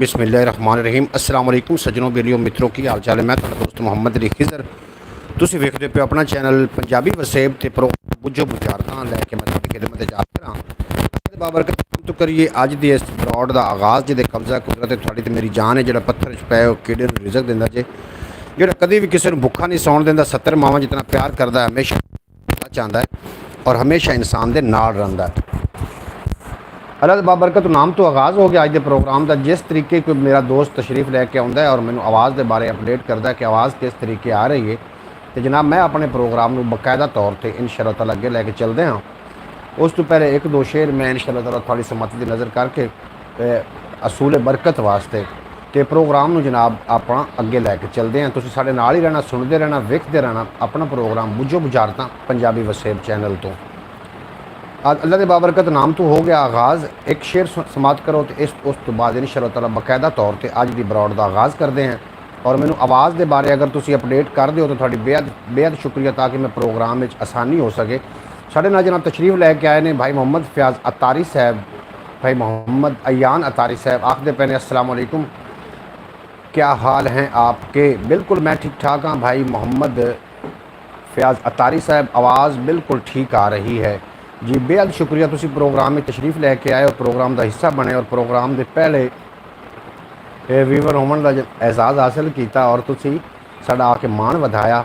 बिस्मिल्लाहिर्रहमानिर्रहीम अस्सलाम वालेकुम सज्जनों बेलियो मित्रों की हाल चाल है। मैं ਤੁਹਾਡਾ ਦੋਸਤ ਮੁਹੰਮਦ ਅਲੀ ਖਿਜ਼ਰ। ਤੁਸੀਂ ਵੇਖਦੇ ਪਿਓ ਆਪਣਾ ਚੈਨਲ ਪੰਜਾਬੀ ਵਸੇਬ ਤੇ ਪ੍ਰੋਗਰਾਮ ਬੁੱਝੋ ਬੁਝਾਰਤਾਂ ਲੈ ਕੇ ਮੈਂ ਤੁਹਾਡੀ ਖਿਦਮਤ ਵਿੱਚ ਹਾਜ਼ਰ ਹਾਂ। ਬਾਬਰਕਤ ਤੋਂ ਕਰੀਏ ਅੱਜ ਦੀ ਇਸ ਬਰੋਡ ਦਾ ਆਗਾਜ਼ ਜਿਹਦੇ ਕਬਜ਼ਾ ਕੁਦਰਤ ਤੁਹਾਡੀ ਤੇ ਮੇਰੀ ਜਾਨ ਹੈ। ਜਿਹੜਾ ਪੱਥਰ 'ਚ ਪਿਆ ਉਹ ਕਿਹੜੇ ਨੂੰ ਰਿਜ਼ਕ ਦਿੰਦਾ ਜੇ, ਜਿਹੜਾ ਕਦੀ ਵੀ ਕਿਸੇ ਨੂੰ ਭੁੱਖਾ ਨਹੀਂ ਸੌਣ ਦਿੰਦਾ, 70 ਮਾਵਾਂ ਜਿਤਨਾ ਪਿਆਰ ਕਰਦਾ ਹਮੇਸ਼ਾ ਚਾਹੁੰਦਾ ਹੈ और हमेशा इंसान के नाल रहिंदा है। अल्लाह बाबरकत नाम तो आगाज़ हो गया अज के प्रोग्राम का। जिस तरीके कोई मेरा दोस्त तशरीफ़ लैके आता है और मैंने आवाज़ के बारे अपडेट करता है कि आवाज़ किस तरीके आ रही है, तो जनाब मैं अपने प्रोग्राम में बाकायदा तौर पर इंशाअल्लाह ताला अगे लैके चलते हैं। उस तो पहले एक दो शेर मैं इंशाअल्लाह ताला थोड़ी सम्मति की नज़र करके असूल बरकत वास्ते तो प्रोग्राम में जनाब अपना अगे लैके चलते हैं। तुसीं साडे नाल ही रहना, सुनते रहना, वेखते रहना अपना प्रोग्राम बुझो बुझारतां पंजाबी वसेब चैनल तो। अल्लाह के बाबरकत नाम तो हो गया आगाज़। एक शेर समाप्त करो तो उस तो बाद इंशाअल्लाह ताला बाकायदा तौर पर अज की ब्रॉड का आगाज़ करते हैं। और मैनू आवाज़ के बारे अगर तुसीं अपडेट कर दो तो थोड़ी बेहद शुक्रिया, ताकि मैं प्रोग्राम में आसानी हो सके। साढ़े नाल जनाब तशरीफ़ लैके आए ने भाई मोहम्मद फयाज़ अतारी साहब, भाई मोहम्मद अयान अतारी साहब। आखदे पे ने अस्सलाम वालेकुम, क्या हाल हैं आपके? बिल्कुल मैं ठीक ठाक हाँ भाई मोहम्मद फयाज़ अतारी साहब, आवाज़ बिल्कुल ठीक आ रही है जी। बेहद शुक्रिया, तुसी प्रोग्राम में तशरीफ़ लैके आए और प्रोग्राम का हिस्सा बने और प्रोग्राम के पहले व्यूवर होने का एहसास हासिल किया और तुसी साडा आके मान वधाया।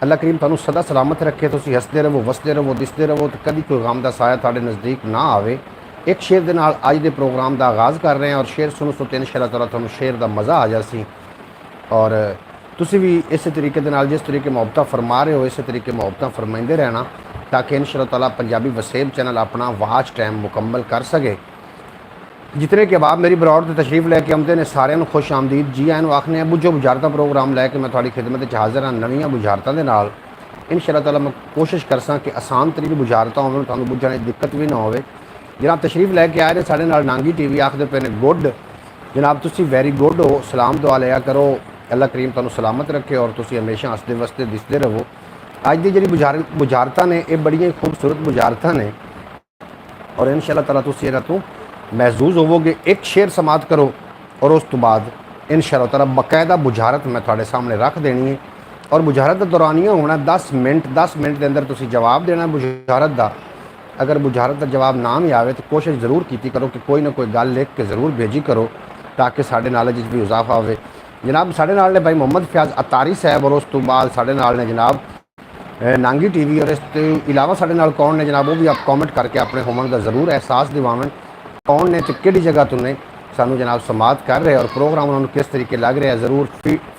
अल्लाह करीम तुहानू सदा सलामत रखे, तुसी हसते रहो, वसते रहो, दिसते रहो, तो कभी कोई गम का साया तुहाडे नज़दीक ना आवे। एक शेर के नाल अज के प्रोग्राम का आगाज़ कर रहे हैं और शेर सुनो तो इंशाअल्लाह ताला तुहानू शेर का मज़ा आ जासी। और तुसी भी इस तरीके के नाल जिस तरीके मुहब्बत फरमा रहे हो इस तरीके मुहब्बत फरमाइंदे रहना, ताकि इंशाअल्लाह ताला पंजाबी वसेब चैनल अपना वाच टाइम मुकम्मल कर सके। जितने के बाद मेरी ब्रॉड से तशरीफ़ लैके आते हैं सारिਆਂ ਨੂੰ खुश आमदीद जी आए आखने बुझो बुझारतां प्रोग्राम लैके मैं थोड़ी खिदमत में हाज़र हाँ नवीं बुझारतां दे नाल। इंशाअल्लाह ताला मैं कोशिश करसा कि आसान तरीके बुझारतां होवे, तुहानू बुझने की दिक्कत भी ना होवे। जनाब तशरीफ़ लैके आए साढ़े नाल नांगी टीवी आखदे पे ने गुड जनाब, तुसी वेरी गुड हो, सलाम दुआ लिया करो, अल्लाह करीम तुहानू सलामत रखे और तुसी हमेशा हसदे वसदे दिसदे रहो। अज की जी बुझारतां ने ये बड़िया खूबसूरत बुझारतां ने और इंशाअल्लाह ताला तुसी इन्हां तों महजूज होवोगे। एक शेर समाप्त करो और उस तो बाद इंशाअल्लाह ताला बाकायदा बुझारत मैं थोड़े सामने रख देनी है और बुझारत का दौरानिया होना 10 मिनट के अंदर तुसी जवाब देना बुझारत का। अगर बुझारत का जवाब ना भी आए तो कोशिश ज़रूर की करो कि कोई ना कोई गल लिख के ज़रूर भेजी करो, ताकि साढ़े नॉलेज भी इजाफा हो। जनाब साढ़े नाल ने भाई मोहम्मद फयाज़ अतारी साहब और उस तो बाद साढ़े नाल ने जनाब नांगी टीवी और इस इलावा साढ़े नाल कौन ने जनाब, वो भी आप कॉमेंट करके अपने होने का ज़रूर एहसास दिवावन कौन ने तो किहड़ी जगह तो ने सानू जनाब समात कर रहे और प्रोग्राम उन्होंने किस तरीके लग रहा है। ज़रूर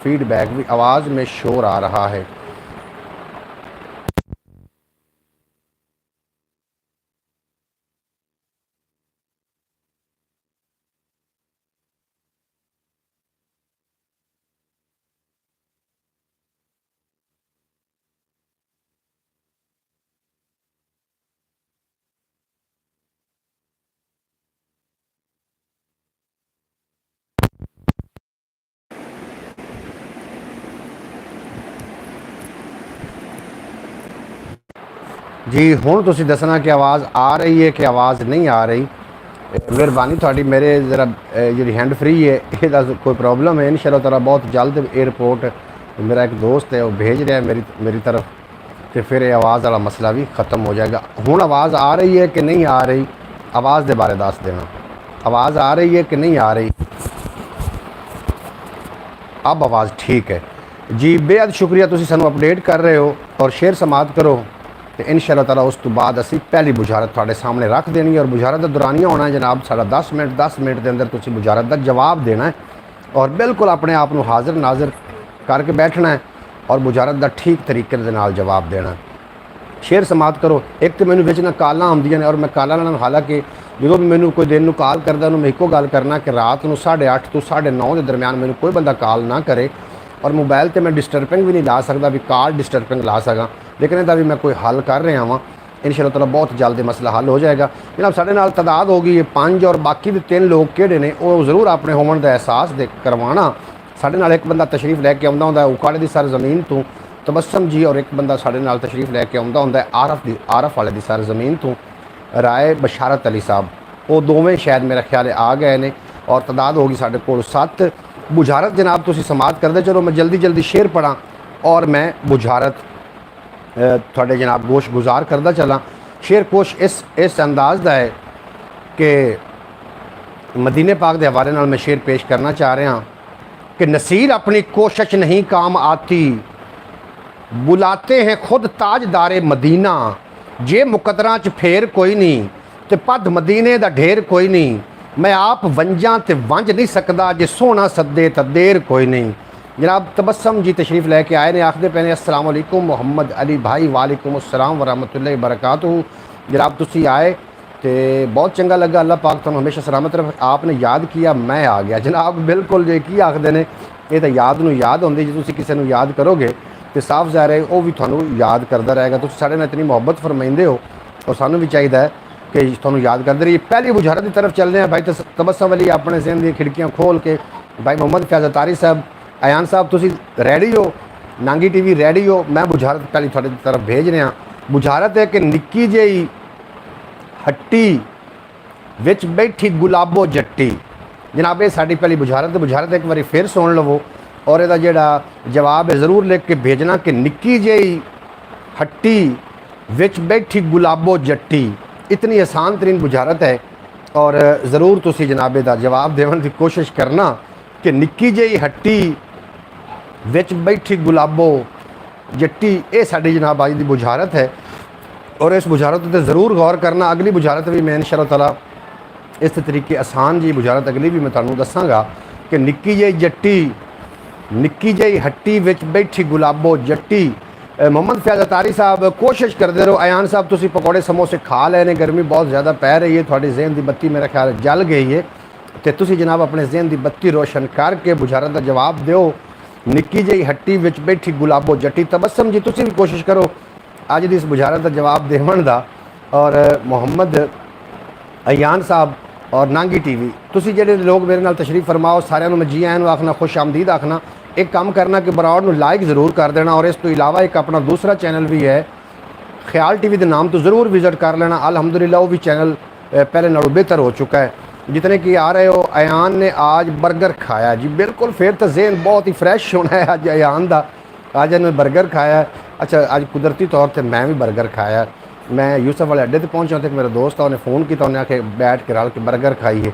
फीडबैक भी आवाज़ में शोर आ रहा है। जी हुण तुसीं दसना कि आवाज़ आ रही है कि आवाज़ नहीं आ रही। मेहरबानी थोड़ी, मेरे ज़रा जी हैंड फ्री है ये कोई प्रॉब्लम है। इंशाअल्लाह ताला बहुत जल्द एयरपोर्ट मेरा एक दोस्त है वो भेज रहा है मेरी तरफ, तो फिर ये आवाज़ वाला मसला भी ख़त्म हो जाएगा। हुण आवाज़ आ रही है कि नहीं आ रही, आवाज़ के बारे दस देना। आवाज़ आ रही है कि नहीं आ रही? अब आवाज़ ठीक है जी। बेहद शुक्रिया, तुसीं सानू अपडेट कर रहे हो और शेर समाप्त करो तो इंशाअल्लाह ताला उस तो बाद असी पहली बुझारत थोड़े सामने रख देनी है और बुझारत का दौरानिया होना है जनाब साढ़ा 10 मिनट के अंदर तुसी बुझारत का जवाब देना है और बिल्कुल अपने आप को हाजिर नाजिर करके बैठना है और बुझारत का ठीक तरीके के नाल जवाब देना है। शेर समाप्त करो। एक तो मैंने बिच ना कालां आउंदियां ने और मैं कालां नाल हालांकि जो भी मैंने कोई दिन कॉल करता उन्होंने मैं एको गल करना कि रात को 8:30 तो 9:30 के दरमियान मैंने कोई बंदा कॉल ना करे और मोबाइल पर मैं डिस्टर्बिंग भी नहीं ला सकता भी कॉल डिस्टर्बिंग ला सका, लेकिन इसका भी मैं कोई हल कर रहा वहाँ। इंशाअल्लाह ताला बहुत जल्द मसला हल हो जाएगा। जनाब साढ़े नाल तादाद होगी ये 5 और बाकी भी 3 लोग किहड़े ने वो ज़रूर अपने होने का एहसास करवाना। साढ़े नाल एक बंदा तशरीफ़ लैके आउंदा हुंदा है उकाड़े की सरजमीन तो तबस्सम जी, और एक बंदा साढ़े नाल तशरीफ़ लैके आउंदा हुंदा है आरफ वाले की सरजमीन तो राय बशारत अली साहब। वो दोवें शायद मेरा ख्याल आ गए ने और तादाद होगी साढ़े कोल 7। बुझारत जनाब तुसी समात करते चलो, मैं जल्दी जल्दी शेर पढ़ा और मैं बुझारत थोड़े जनाब गोश गुजार करता चला। शेर कोश इस अंदाज का है कि मदीने पाक के हवाले नाल मैं शेर पेश करना चाह रहा कि नसीर अपनी कोशिश नहीं काम आती, बुलाते हैं खुद ताजदारे मदीना, जे मुकदरा च फेर कोई नहीं ते पद मदीने दा ढेर कोई नहीं, मैं आप वंजा ते वंज नहीं सकदा, जे सोना सदे तो देर कोई नहीं। जनाब तबस्सम जी तशरीफ़ लैके आए ने, आखदे पे ने अस्सलाम वालेकुम मोहम्मद अली भाई, वालेकुम अस्सलाम वरहमतुल्लाहि वबरकातुहू। जनाब तुसी आए तो बहुत चंगा लगा, अल्लाह पाक तुहानू हमेशा सलामत रखे। आपने याद किया मैं आ गया जनाब, बिल्कुल जे की आखदे ने ये तो याद नू याद होंदी, जे तुसी किसी नू याद करोगे तो साफ ज़ाहिर है वो भी थानू याद करता रहेगा। तुसी साढ़े नाल इतनी मुहब्बत फरमाइंदे हो और सानू भी चाहिए है कि थानू याद करते रहिए। पहली बुझारत की तरफ चल रहे हैं भाई तबस्सम अली, अपने ज़हन दी खिड़कियाँ खोल के भाई मोहम्मद फैज़ अतारी साहब, अयान साहब तुसी रेडी हो, नांगी टीवी रेडी हो, मैं बुझारत पहली थोड़ी तरफ भेज रहा। बुझारत है कि निक्की जी हट्टी विच बैठी गुलाबो जट्टी। जनाब ये साड़ी पहली बुझारत एक बार फिर सुन लवो और यदा जोड़ा जवाब है ज़रूर लिख के भेजना कि निक्की जी हट्टी विच बैठी गुलाबो जट्टी। इतनी आसान तरीन बुझारत है और ज़रूर तुसी जनाब दा जवाब देने की कोशिश करना कि निक्की जी हट्टी विच बैठी गुलाबो जट्टी। ये साड़ी जनाब आज की बुझारत है और इस बुझारत पर ज़रूर गौर करना। अगली बुझारत भी मैं इंशाअल्लाह ताला इस तरीके आसान जी बुझारत अगली भी मैं तुहानू दसांगा कि निक्की जी जट्टी, निक्की जी हट्टी विच बैठी गुलाबो जट्टी। मोहम्मद फैज़ अतारी साहब कोशिश करते रहो। अयान साहब तुसी पकौड़े समोसे खा लेने, गर्मी बहुत ज़्यादा पै रही है, थोड़ी ज़हन की बत्ती मेरा ख्याल जल गई है, तो तुसी जनाब अपने ज़हन की बत्ती रोशन करके बुझारत का जवाब दो। निक्की जी हट्टी विच बैठी गुलाबो जट्टी। तबस्सम जी तुसी भी कोशिश करो अज की इस बुझारत का जवाब देवन का। और मोहम्मद अयान साहब और नांगी टीवी तुसी जेडे लोग मेरे नाल तशरीफ फरमाओ, सारिਆਂ ਨੂੰ मैं जी आया आखना, खुश आमदीद आखना। एक काम करना कि बराड़ ਨੂੰ लाइक ज़रूर कर देना और इस तो इलावा एक अपना दूसरा चैनल भी है ख्याल टीवी के नाम तो ज़रूर विज़िट कर लेना। अल्हम्दुलिल्लाह वो भी चैनल पहले नालों बेहतर हो चुका है। जितने कि आ रहे हो, अयान ने आज बर्गर खाया जी, बिल्कुल फिर तो जहन बहुत ही फ्रैश होना है अज अयान का। अज इन्हें बर्गर खाया। अच्छा अज कुदरती तौर पर मैं भी बर्गर खाया। मैं यूसुफ वाले अड्डे पर पहुंचा तो मेरा दोस्त उन्हें फ़ोन किया, उन्हें आके बैठ के रल के बर्गर खाइए।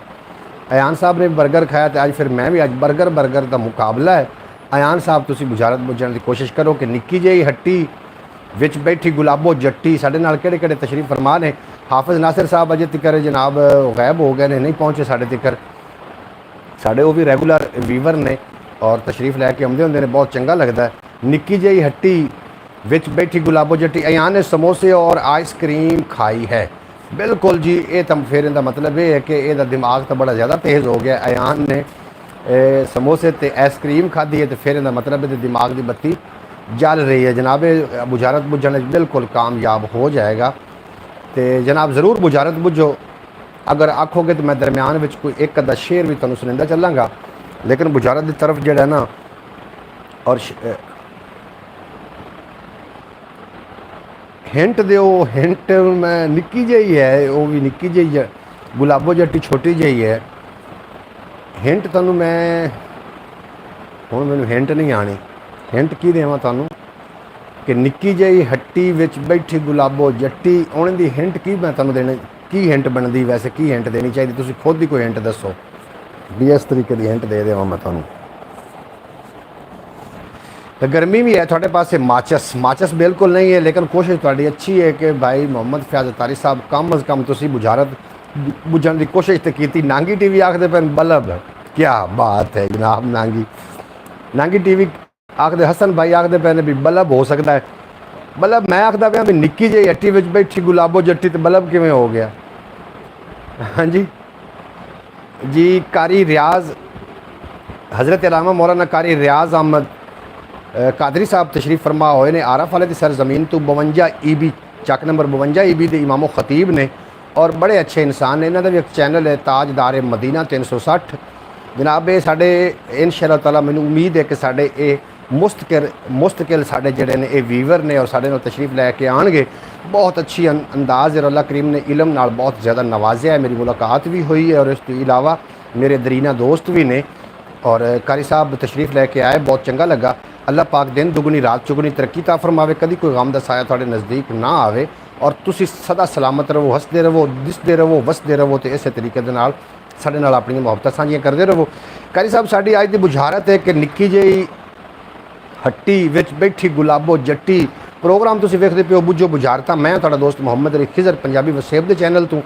अयान साहब ने बर्गर खाया तो अज फिर मैं भी अज बर्गर का मुकाबला है। अयान साहब तुसी बुझारत बुझण की कोशिश करो कि निक्की जी हट्टी विच बैठी गुलाबो जट्टी। साढ़े नाल किहड़े किहड़े तशरीफ फरमा ने। हाफिज़ नासिर साहब अजे तिकर जनाब गैब हो गए ने, नहीं पहुँचे साढ़े तिकर। साढ़े वो भी रेगूलर वीवर ने और तशरीफ लैके आउंदे हुंदे ने, बहुत चंगा लगता है। निक्की जी हट्टी विच बैठी गुलाबो जट्टी। अयान ने समोसे और आइसक्रीम खाई है। बिल्कुल जी, ये तो फिर इनका मतलब ये है कि यदा दिमाग तो बड़ा ज़्यादा तेज़ हो गया। अयान ने समोसे ते आइसक्रीम खाधी है तो फिर इनका मतलब है दिमाग की बत्ती जल रही है। जनाब बुझारत बुझने बिल्कुल कामयाब हो जाएगा। तो जनाब ज़रूर बुझारत बुझो। अगर आखोगे तो मैं दरम्यान में कोई एक अद्धा शेर भी तुहानू सुनांदा चलांगा, लेकिन बुझारत की तरफ जो ना और हिंट दो। हिंट मैं निक्की जी है, वो भी निक्की जी है, गुलाबो जट्टी छोटी जी है। हिंट तुहानू मैं हुण मैनू हिंट नहीं आनी। हिंट की देवां तुहानू कि निक्की जी हट्टी विच बैठी गुलाबो जट्टी। उन्हें दी हिंट की मैं तुहानू देने की हिंट बनती, वैसे की हिंट देनी चाहिए, तुसीं खुद ही कोई हिंट दसो भी इस तरीके की हिंट दे देवां मैं तुहानू। तो गर्मी भी है थोड़े पास माचस बिल्कुल नहीं है, लेकिन कोशिश थोड़ी अच्छी है कि भाई मोहम्मद फैज़ अतारी साहब कम अज़ कम तुसी बुझारत बुझण की कोशिश तो की। नांगी टीवी आखते पे बल्ब, क्या बात है जनाब। नांगी टीवी आखते, हसन भाई आखते पे ने भी बल्ब हो सकता है। बल्ब मैं आखदा पे भी निक्की जी हट्टी विच बैठी गुलाबो जट्टी तो बल्ब किवें हो गया। हाँ जी जी। कारी रियाज हज़रत अल्लामा मौलाना कारी रियाज अहमद कादरी साहब तशरीफ फरमा होए ने आरफ वाले की सरजमीन तो 52 EB चक नंबर 52 EB के इमामो खतीब ने और बड़े अच्छे इंसान ने। इन्होंने भी एक चैनल है ताजदारे मदीना 360। जनाब ये साढ़े इंशाअल्लाह ताला मैनू उम्मीद है कि साढ़े ये मुस्तकिल साढ़े जड़े ने ये वीवर ने और साढ़े नाल तशरीफ लैके आएंगे। बहुत अच्छी अंदाज़ है। अल्लाह करीम ने इलम नाल बहुत ज़्यादा नवाज़िया है। मेरी मुलाकात भी हुई है और इस तो इलावा मेरे दरीना दोस्त भी ने। और कारी साहब तशरीफ़ लैके आए, बहुत चंगा लगा। अल्लाह पाक दिन दुगनी रात चुगनी तरक्की ता फरमावे, कभी कोई गम दा साया तुहाडे नज़दीक ना आवे और तुसी सदा सलामत रहो, हसदे रहो, दिसदे रहो, वसदे रहो तो इस तरीके दे नाल साडे नाल अपनी मुहब्बतां साझियां करदे रहो। कारी साहब साडी अज दी बुझारत है कि निक्की जी हट्टी विच बैठी गुलाबो जट्टी प्रोग्राम तुसीं वेखदे पिओ बुझो बुझारतां। मैं तुहाडा दोस्त मुहम्मद अली खिज़र पंजाबी वसेब दे चैनल तो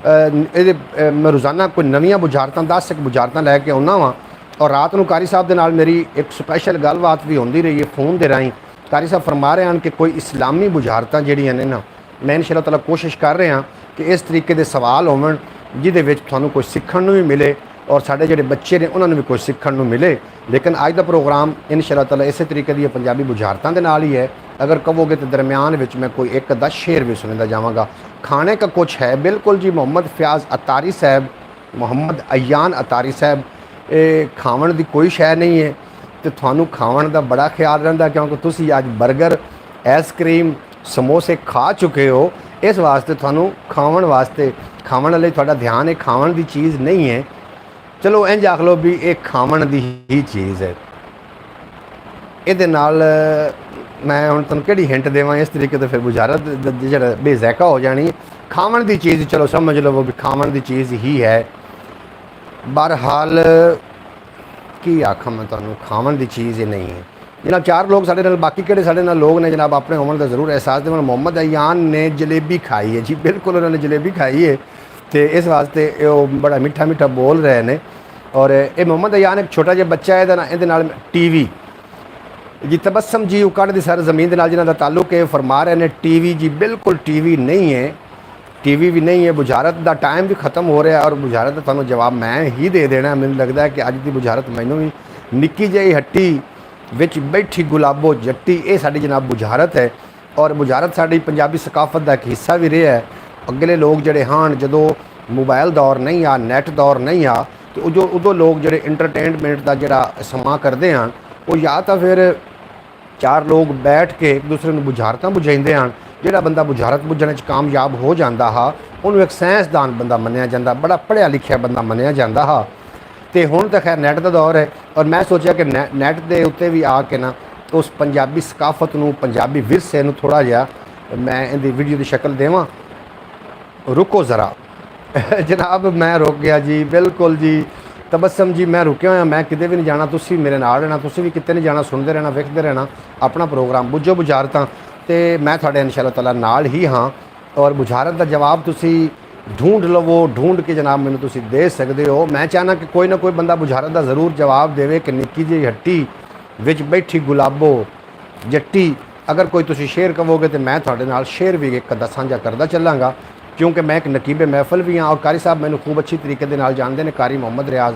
मैं रोज़ाना कोई नवीं बुझारतां 10 एक बुझारतां लैके आउंदा वां। और रात को कारी साहब के नाल मेरी एक स्पैशल गलबात भी होती रही है फोन के राही। कारी साहब फरमा रहे हैं कि कोई इस्लामी बुझारतां जिहड़ियां ने ना, मैं इंशाअल्लाह ताला कोशिश कर रहा कि इस तरीके के सवाल होवन जिहदे विच तुहानूं कोई सीखण नूं भी मिले और साडे जिहड़े बच्चे ने उन्होंने भी कुछ सीखण नूं मिले। लेकिन अज दा प्रोग्राम इंशाअल्लाह ताला इस तरीके दी पंजाबी बुझारतां दे नाल ही है। अगर कहोगे तो दरम्यान विच मैं कोई 1-10 शेर भी सुनांदा जावांगा। खाने का कुछ है बिल्कुल जी। मोहम्मद फयाज अतारी साहब, मोहम्मद अयान अतारी साहब, खावन की कोई शै नहीं है तो थानू खावन का बड़ा ख्याल रहिंदा क्योंकि तुसी अज बर्गर आइसक्रीम समोसे खा चुके हो। इस वास्ते थानू खावन वास्ते खावन वाले थोड़ा ध्यान है, खावन की चीज़ नहीं है। चलो इंज आख लो भी एक खावन की ही चीज़ है। ये नाल मैं हुण तुहानू किहड़ी हिंट देवां इस तरीके तो फिर बुझारत जिहड़ा बेज़ायका हो जानी। खावन की चीज़ चलो समझ लो भी खावन की चीज़ ही है। बहरहाल की आखा मैं तुहानू खावन की चीज़ ही नहीं है जनाब। 4 लोग साढ़े नाल, बाकी किहड़े साढ़े नाल लोग ने जनाब अपने होवन का जरूर एहसास देवन। मोहम्मद अयान ने जलेबी खाई है जी, बिल्कुल उन्होंने जलेबी खाई है तो इस वास्ते वो बड़ा मीठा मीठा बोल रहे हैं। और ये मोहम्मद अयान एक छोटा जिहा बच्चा है, ये टीवी जी तबस्सम जी उकड़ दी सर जमीन के नाल जिन्हां दा ताल्लुक है, फरमा रहे हैं टीवी जी बिल्कुल टीवी नहीं है, टीवी भी नहीं है। बुझारत का टाइम भी खत्म हो रहा है और बुझारत का तुहानू जवाब मैं ही दे देना। मैनू लगता है कि अज की बुझारत मैनू भी निक्की जी हट्टी विच बैठी गुलाबो जट्टी ये साडी जनाब बुझारत है। और बुझारत साडी पंजाबी सकाफत का एक हिस्सा भी रहा है। अगले लोग जड़े हाँ जो मोबाइल दौर नहीं आ, नैट दौर नहीं आ, तो उदों लोग जड़े इंटरटेनमेंट का जोड़ा समा करते हैं वो या तो फिर 4 लोग बैठ के एक दूसरे को बुझारतां बुझाइंदे हैं। जिहड़ा बंदा बुझारत बुझण च कामयाब हो जाता हा उन्होंने एक साइंसदान बंदा मन्निया जाता, बड़ा पढ़िया लिखिया बंदा मन्निया जाता हा। तो हुण तो खैर नैट का दौर है और मैं सोचा कि नैट के उत्ते भी आके ना उस पंजाबी सकाफत नूं, पंजाबी विरसे नूं थोड़ा जिहा मैं इहदी वीडियो की शक्ल देवां। रुको ज़रा जनाब मैं रुक गया जी, बिल्कुल जी तबस्सम जी मैं रुकिया होया, मैं किते भी नहीं जाना, तुसी मेरे नाल रहना, तुसी भी किते नहीं जाना, सुनते रहना, वेखते रहना अपना प्रोग्राम बुझो बुझारतां ते मैं तुहाडे इंशाअल्लाह ताला नाल ही हाँ। और बुझारत का जवाब तुसी ढूंढ लवो, ढूंढ के जनाब मैनूं तुसी दे सकते हो। मैं चाहना कि कोई ना कोई बंदा बुझारत का जरूर जवाब देवे कि निक्की जी हट्टी विच बैठी गुलाबो जट्टी। अगर कोई तुसी शेर कहोगे तो मैं तुहाडे नाल शेर भी एक अद्धा साझा करदा चलांगा क्योंकि मैं एक नकीबे महफल भी हाँ। और कारी साहब मैनूं खूब अच्छी तरीके दे नाल जानते हैं, कारी मोहम्मद रियाज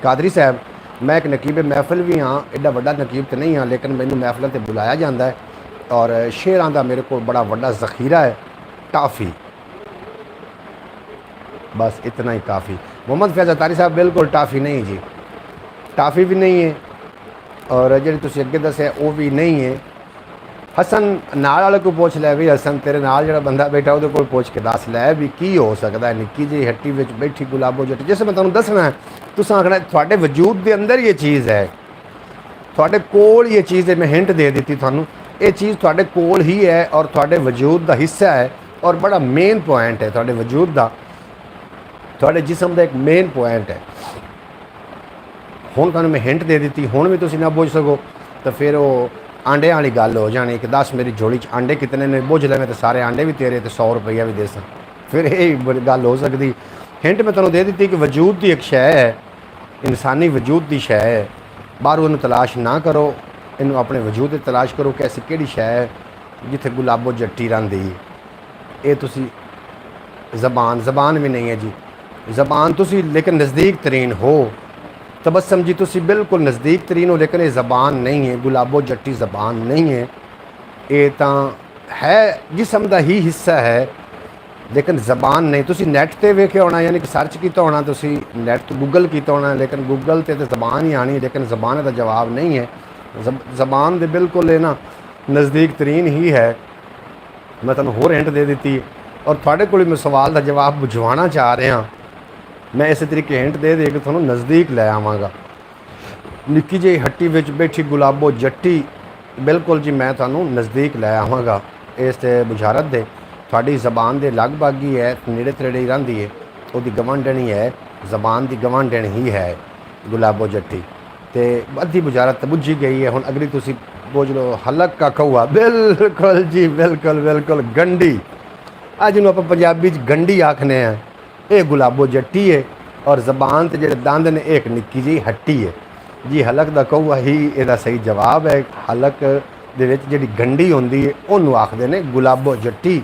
कादरी साहब। मैं एक नकीबे महफल भी हाँ, एडा वड्डा नकीब तो नहीं हाँ लेकिन मैनूं महफलों ते बुलाया जाता है और शेरां दा मेरे को बड़ा वड्डा ज़ख़ीरा है। टाफ़ी बस इतना ही काफ़ी। मोहम्मद फैज़ अतारी साहब बिल्कुल टाफ़ी नहीं जी, टाफ़ी भी नहीं है और जी तुसीं अगे दस्सिया वो भी नहीं है। हसन नाल वाले को पूछ लै भी, हसन तेरे नाल जो बंदा बैठा वो कोल पूछ के दस लै भी की हो सकता है निक्की जी हट्टी विच बैठी गुलाबो जट्टी। जिस मैं तुहानूं दसना है तुसां आखना तुहाडे वजूद के अंदर ये चीज़ है, तुहाडे कोल ये चीज़ है। मैं हिंट दे दी थानूं, ये चीज़ तुहाडे कोल ही है और तुहाडे वजूद का हिस्सा है और बड़ा मेन पॉइंट है तुहाडे वजूद का, तुहाडे जिस्म का एक मेन पॉइंट है। हुण तुहानूं मैं हिंट दे दी, हुण भी तुसीं ना बुझ सको तो फिर वो आंडे वाली गल हो जानी कि 10 मेरी झोली च आंडे कितने ने, बुझ ले मैं तो सारे आंडे भी तेरे तो 100 रुपया भी दे सा, फिर यही गल हो सकती। हिंट मैं तुहानूं दे दी कि वजूद की एक शै है, इंसानी वजूद की शै है। बाहरों इन्हूं तलाश ना करो, इन्हूं अपने वजूद की तलाश करो कि ऐसी किहड़ी शै है जिथे गुलाबो जट्टी रहिंदी। ये तुसी ज़बान, ज़बान भी नहीं है जी, ज़बान तुसी लेकिन नज़दीक तरीन हो। तबस्सम जी तुसी बिल्कुल नज़दीक तरीन हो लेकिन ये ज़बान नहीं है, गुलाबो जट्टी ज़बान नहीं है। ये तो है जिस्म का ही हिस्सा है लेकिन ज़बान नहीं। तुसी नैट ते वेखे होना, यानी कि सर्च किया होना, तुसी नैट तो गूगल किया होना, लेकिन गूगल ते तो ज़बान ही आनी लेकिन ज़बान का जवाब नहीं है। ज़बान दे बिल्कुल है ना नज़दीक तरीन ही है। मैं तुहानूं होर हिंट दे दी और तुहाडे कोल मैं सवाल का जवाब बुझवाना चाह रहा। मैं इस तरीके हिंट दे के थोड़ा नज़दीक लै आवांगा। निक्की जी हट्टी विच बैठी गुलाबो जट्टी, बिल्कुल जी मैं थानू नज़दीक लै आवांगा इस बुझारत दे। थोड़ी जबान दे लगभग ही है, नेड़े तनेड़े ही रहिंदी है। उहदी गवांढण ही है, जबान की गवांढण ही है गुलाबो जट्टी। तो अद्धी बुझारत बुझी गई है। हुण अगली तुसी बोझ लो हलक का कौआ। बिल्कुल जी बिल्कुल बिल्कुल गंढी, अज नूं आपां पंजाबी च गंढी आखने हैं। ये गुलाबो जट्टी है और जबान ते जिहड़े दंद ने एक निक्की जी हट्टी है जी। हलक दा कौआ ही इहदा सही जवाब है। हलक दे विच जिहड़ी गंढी हुंदी है उहनूं आखदे ने गुलाबो जट्टी।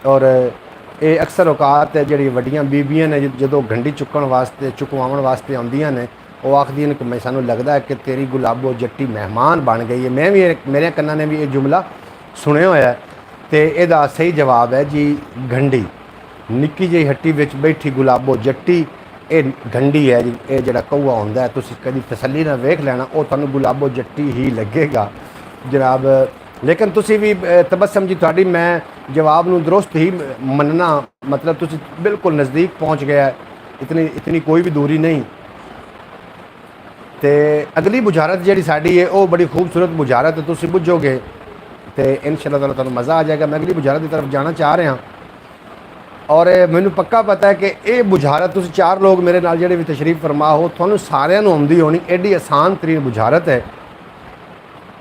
और ये अक्सर औकात जिहड़ी वड्डियां बीबियां ने जदों गंढी चुकण वास्ते चुकवाउण वास्ते आउंदियां ने, वो आखदियां ने कि मैं सानूं लगदा है कि तेरी गुलाबो जट्टी मेहमान बन गई है। मैं भी मेरे कन्नां ने भी ये जुमला सुनिया होया है। तो इहदा सही जवाब है जी गंढी। निक्की जी हट्टी विच बैठी गुलाबो जट्टी, ये गंढी है जी। ये जिहड़ा कौआ हुंदा है तुसीं कदी तसल्ली नाल वेख लेना, वो तुहानूं गुलाबो जट्टी ही लगेगा जनाब। लेकिन तुसीं भी तबस्सम जी तुहाडी मैं जवाब नूं दुरुस्त ही मनना, मतलब तुसीं बिल्कुल नज़दीक पहुँच गया है, इतनी कोई भी दूरी नहीं। तो अगली बुझारत जिहड़ी साडी है वो बड़ी खूबसूरत बुझारत है, तुसीं बुझोगे तो इंशाअल्लाह ताला तुहानूं मज़ा आ जाएगा। मैं अगली बुझारत की तरफ जाना चाह रहा और मैनू पक्का पता है कि ये बुझारत तुसीं चार लोग मेरे नाल जिहड़े भी तशरीफ फरमा हो, तुहानूं सारिआं नूं आउंदी होनी। एडी आसान तरीन बुझारत है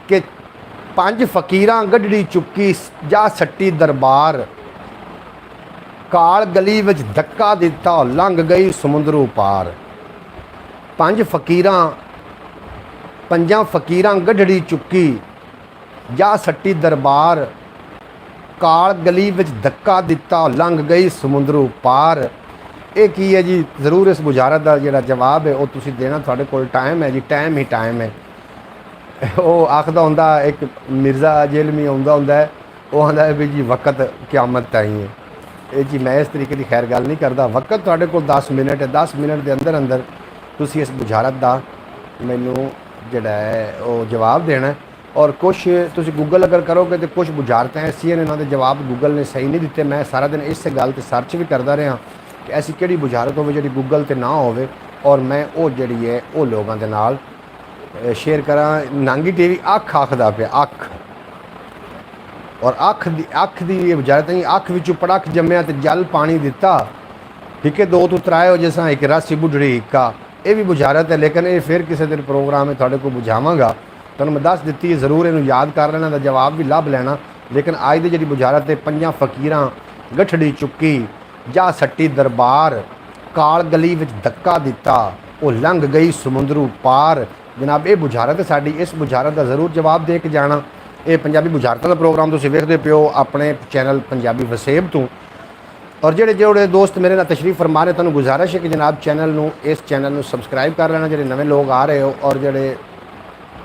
कि पंज फकीरां गड्डी चुक्की जा सट्टी दरबार, काल गली विच धक्का दिता लंघ गई समुंदरों पार। पंजां फकीरां गड्डी चुक्की जा सट्टी दरबार, काल गली विच धक्का दिता लंघ गई समुंदरों पार। ये की है जी? जरूर इस बुझारत का जिहड़ा जवाब है वो तुसीं देना, तुहाडे कोल टाइम है जी, टाइम ही टाइम है। वो आखदा हुंदा एक मिर्ज़ा जेलमी आउंदा हुंदा है, वो आंदा है भी जी वक़्त क़यामत ताईं है। ये जी मैं इस तरीके की खैर गल नहीं करदा। वक़्त तुहाडे कोल 10 मिनट है, 10 मिनट के अंदर अंदर तुसीं इस बुझारत का मैनू जिहड़ा है वो जवाब देना है। और कुछ तुसीं गूगल अगर करोगे तो कुछ बुझारतें ऐसियां ने, उन्होंने जवाब गूगल ने सही नहीं दिते। मैं सारा दिन इस गल ते सर्च भी करता रहा कि ऐसी किहड़ी बुझारत होवे जिहड़ी गूगल ते ना होवे, और मैं वो जिहड़ी है वो लोगों के नाल शेयर करा। नांगी टीवी अख आखदा पिया, अख, और अख दी ये बुझारत नहीं। अख विचों पड़क जम्मिया ते जल पानी दिता, ठीक है दो तू त्राए हो जैसा एक रासी बुढ़ड़ी हिक्का। ये भी बुझारत है, लेकिन ये फिर किसी दिन प्रोग्राम में थोड़े को बुझावांगा। तुहानूं मैं दस दित्ती है, जरूर इन्हूं याद कर लेना, जवाब भी लभ लेना। लेकिन अज दी जिहड़ी बुझारत है, पंजां फकीरां गठड़ी चुक्की जा सट्टी दरबार, काल गली विच धक्का दिता वो लंघ गई समुंदरों पार। जनाब ये बुझारत है साडी। इस बुझारत का जरूर जवाब दे के जाना। ये पंजाबी बुझारतां दा प्रोग्राम तुसीं वेखदे पिओ अपने चैनल पंजाबी वसेब तो। और जोड़े दोस्त मेरे नाल तशरीफ फरमा रहे, तुहानूं गुजारिश है कि जनाब इस चैनल नूं सबसक्राइब कर लेना, जिहड़े नवे लोग आ रहे हो। और जिहड़े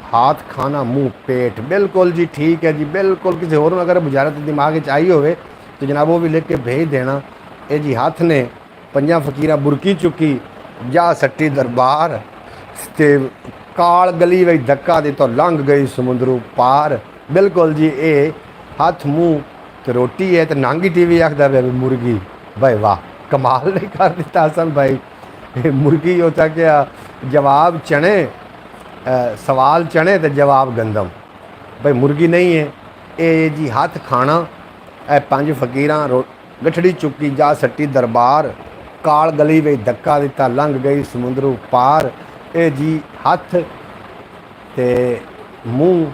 हाथ खाना मुँह पेट, बिल्कुल जी ठीक है जी, बिल्कुल। किसी होर अगर बुझारत दिमाग च आई होवे तो जनाब वो भी लिख के भेज देना। ये जी हथ ने पंजां फकीरां बुरकी चुकी जा सट्टी दरबार, ते काल गली विच धक्का दिता लंघ गई समुंदरों पार। बिल्कुल जी, ये हथ मुँह तो रोटी है। तो नांगी टीवी आखदा भी मुर्गी। भाई वाह, कमाल नहीं कर दिता हसन भाई। मुर्गी होता क्या? जवाब चने, सवाल चने तो जवाब गंदम। भाई मुर्गी नहीं है ये जी। हाथ खाना, पंज फकीरां गठड़ी चुकी जा सट्टी दरबार, काल गली में धक्का दिता लंघ गई समुंदरों पार। ये जी हथ ते मूँह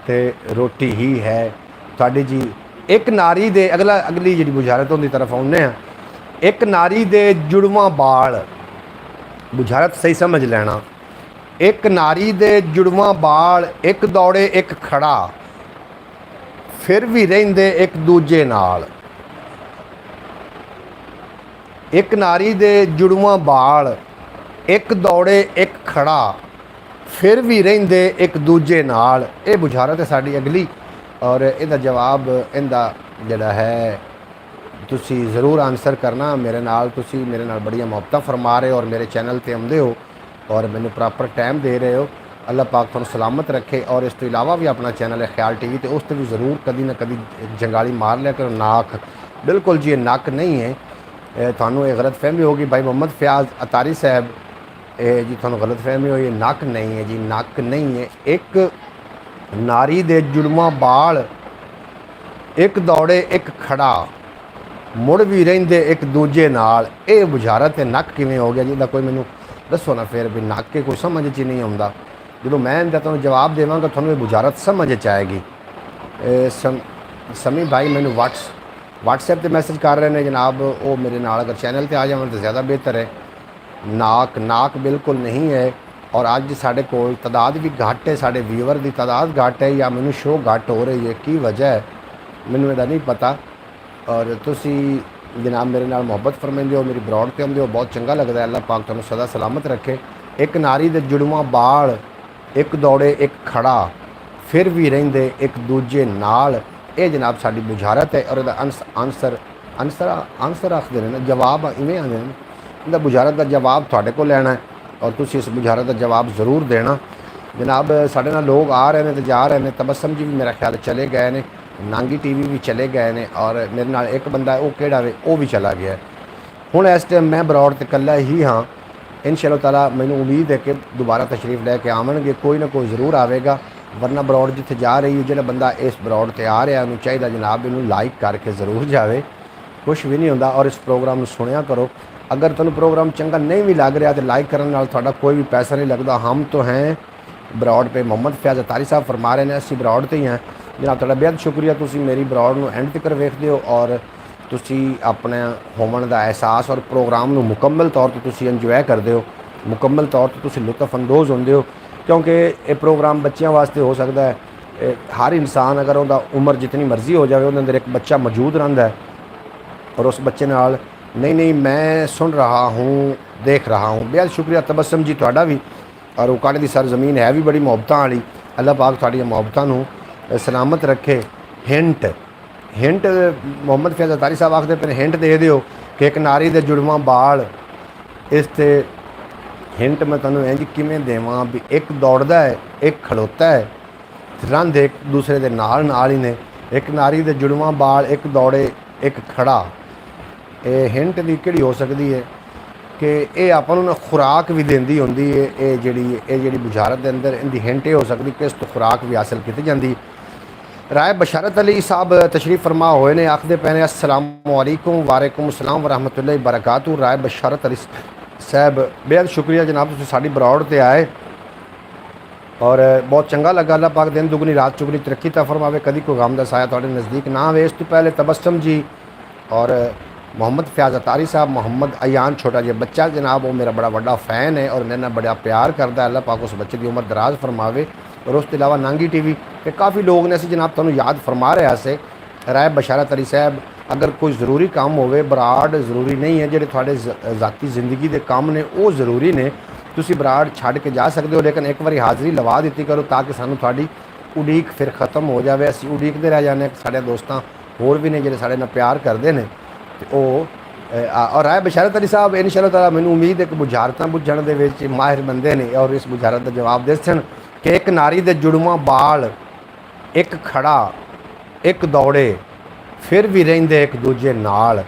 ते रोटी ही है तुहाडी जी। एक नारी दे अगली जी बुझारत की तरफ आने हैं। एक नारी दे जुड़वा बाल, बुझारत सही समझ लेना। एक नारी दे जुड़वा बाल, एक दौड़े एक खड़ा, फिर भी रहिंदे एक दूजे नाल। एक नारी दे जुड़वा बाल, एक दौड़े एक खड़ा, फिर भी रहिंदे एक दूजे नाल। ये बुझारत है साडी अगली। और इसका जवाब इनका जिहड़ा है तुसी ज़रूर आंसर करना मेरे नाल। तुसी मेरे नाल बड़ियां मुहब्बतां फरमा रहे हो और मेरे चैनल ते आउंदे हो और मैनू प्रॉपर टाइम दे रहे हो। अल्लाह पाक तुहानूं सलामत रखे। और इस तो इलावा भी अपना चैनल है ख्याल टीवी, तो उस भी ज़रूर कभी ना कभी जंगाली मार लिया करो। नाक, बिल्कुल जी ये नक नहीं है, ਤੁਹਾਨੂੰ ਇਹ ਗਲਤਫਹਿਮੀ ਹੋगी भाई मोहम्मद फयाज अतारी साहब, जी ਤੁਹਾਨੂੰ गलतफहमी ਹੋਈ। ਨੱਕ नहीं है जी, नक नहीं है। एक नारी दे जुड़वा बाल, एक दौड़े एक खड़ा, मुड़ भी रेंदे एक दूजे नाल। ये बुझारत है, नक किवें हो गया जी? कोई मैनू दसो ना फिर भी। नक के कोई समझ च नहीं आता। जो मैं तुहानूं जवाब देवांगा तुहानूं ये बुझारत समझ च आएगी। समी भाई मैनू व्हाट्सएप पर मैसेज कर रहे हैं जनाब, वो मेरे नाल अगर चैनल पर आ जावन तो ज़्यादा बेहतर है। नाक बिल्कुल नहीं है। और अज साढ़े कोल तादाद भी घट है, साढ़े व्यूअर की तादाद घट है या मैनू शो घट हो रही है, की वजह है मैनू इहदा नहीं पता। और तुसी जनाब मेरे नाल मुहब्बत फरमाइंदे हो, मेरी ब्रॉड ते आउंदे हो, बहुत चंगा लगता है। अल्लाह पाक तुहानूं सदा सलामत रखे। एक नारी दे जुड़वा बाल, एक दौड़े एक खड़ा, फिर भी रहिंदे एक दूजे नाल। ये जनाब साडी बुझारत है। और इहदा आंसर आखदे ने ना, जवाब इवें आंदे ने। इहदा बुझारत का जवाब तुहाडे कोल लैना है और तुसी इस बुझारत का जवाब ज़रूर देना। जनाब साढ़े नाल लोग आ रहे हैं तो जा रहे हैं। तबस्सम जी भी मेरा ख्याल चले गए ने, नांगी टीवी भी चले गए ने, और मेरे नाल एक बंदा वो केड़ा वे वो भी चला गया। हुण इस टाइम मैं ब्रॉड ते कल्ला ही हाँ। इंशाअल्लाह ताला मैनूं उम्मीद है कि दोबारा तशरीफ़ लैके आवणगे, कोई ना कोई ज़रूर आवेगा। वरना ब्रॉड जिथे जा रही है, जो बंदा इस ब्रॉड ते आ रहा उन्होंने चाहिए जनाब इनू लाइक करके ज़रूर जाए, कुछ भी नहीं होंदा। और इस प्रोग्राम में सुनिया करो। अगर तुहानूं प्रोग्राम चंगा नहीं भी लग रहा तो लाइक करने नाल तुहाडा कोई भी पैसा नहीं लगता। हम तो हैं ब्रॉड पे, मोहम्मद फयाज अतारी साहब फरमा रहे हैं असीं ब्रॉड ते ही हैं। जनाब तुहाडा बेहद शुक्रिया, तुसीं मेरी ब्रॉड नूं एंड तक वेखदे हो और तुसीं अपने होवन दा एहसास और प्रोग्राम नूं मुकम्मल तौर ते तुसीं इंजॉय करदे हो, मुकम्मल तौर ते तुसीं लुत्फ अंदोज़ होंदे हो। क्योंकि ये प्रोग्राम बच्चों वास्ते हो सकता है। हर इंसान अगर उनका उम्र जितनी मर्जी हो जाए, उनके अंदर एक बच्चा मौजूद रहता है और उस बच्चे नाल नहीं मैं सुन रहा हूँ, देख रहा हूँ। बेहद शुक्रिया तबस्सम जी तुहाडा भी। और उकाड़े की सरजमीन है भी बड़ी मुहब्बतां वाली। अल्लाह पाक तुहाडियां मुहब्बतां नूं सलामत रखे। हिंट मोहम्मद फयाज अतारी साहब आखदे पे हिंट दे दिओ कि एक नारी दे जुड़वा बाल। इस ते हिंट मैं तुहानूं इंज किवें देवां भी, एक दौड़दा है एक खड़ोता है, रंध एक दूसरे दे नाल ही ने। एक नारी दे जुड़वा बाल, एक दौड़े एक खड़ा। ये हिंट दी किहड़ी हो सकती है कि ये आपां नूं ना खुराक भी देंदी हुंदी है। ये जिहड़ी बुझारत दे अंदर इनदी हिंट ये हो सकती कि इस तो खुराक भी हासिल की जाती। राय बशारत अली साहब तशरीफ फरमा होए ने, आखदे पे ने अस्सलामु अलैकुम वालेकुम अस्सलाम व रहमतुल्लाहि व बरकातहू। राय बशारत अली साहब बेहद शुक्रिया जनाब, तुसीं साडी ब्रॉड ते आए और बहुत चंगा लगा। अल्लाह पाक दिन दुगनी रात चुगनी तरक्की ता फरमावे, कभी कोई गम दा साया तुहाडे नज़दीक ना आवे। इस तो पहले तबस्सम जी और मोहम्मद फयाज अतारी साहब, मोहम्मद अयान छोटा जिहा बच्चा जनाब, वो मेरा बड़ा बड़ा फ़ैन है और मेरे नाल बड़ा प्यार करता है। अल्लाह पाक उस बच्चे की उम्र दराज फरमावे। और उसके अलावा नांगी टीवी के काफ़ी लोग ने, असीं जनाब तुहानूं याद फरमा रहे से। राय बशारत अली साहब, अगर कोई ज़रूरी काम होवे, बराड़ ज़रूरी नहीं है, जिहड़े तुहाडे ज़ाती ज़िंदगी के काम ने वो ज़रूरी ने, तुसीं बराड़ छड्ड के जा सकते हो। लेकिन एक बार हाज़री लवा दी करो ताकि सानूं तुहाडी उड़ीक फिर ख़त्म हो जाए। असीं उड़ीकदे रह जाने। साढ़े दोस्तां होर भी ने जिहड़े साढ़े नाल प्यार करते हैं। और राय बशारत अली साहब इंशाअल्लाह ताला मैनूं उम्मीद है कि बुझारतां बुझण दे विच माहिर बंदे ने और इस बुझारत का जवाब दे सन कि एक नारी दे जुड़वा बाल, एक खड़ा, एक दौड़े, फिर भी रहिंदे एक दूजे नाल।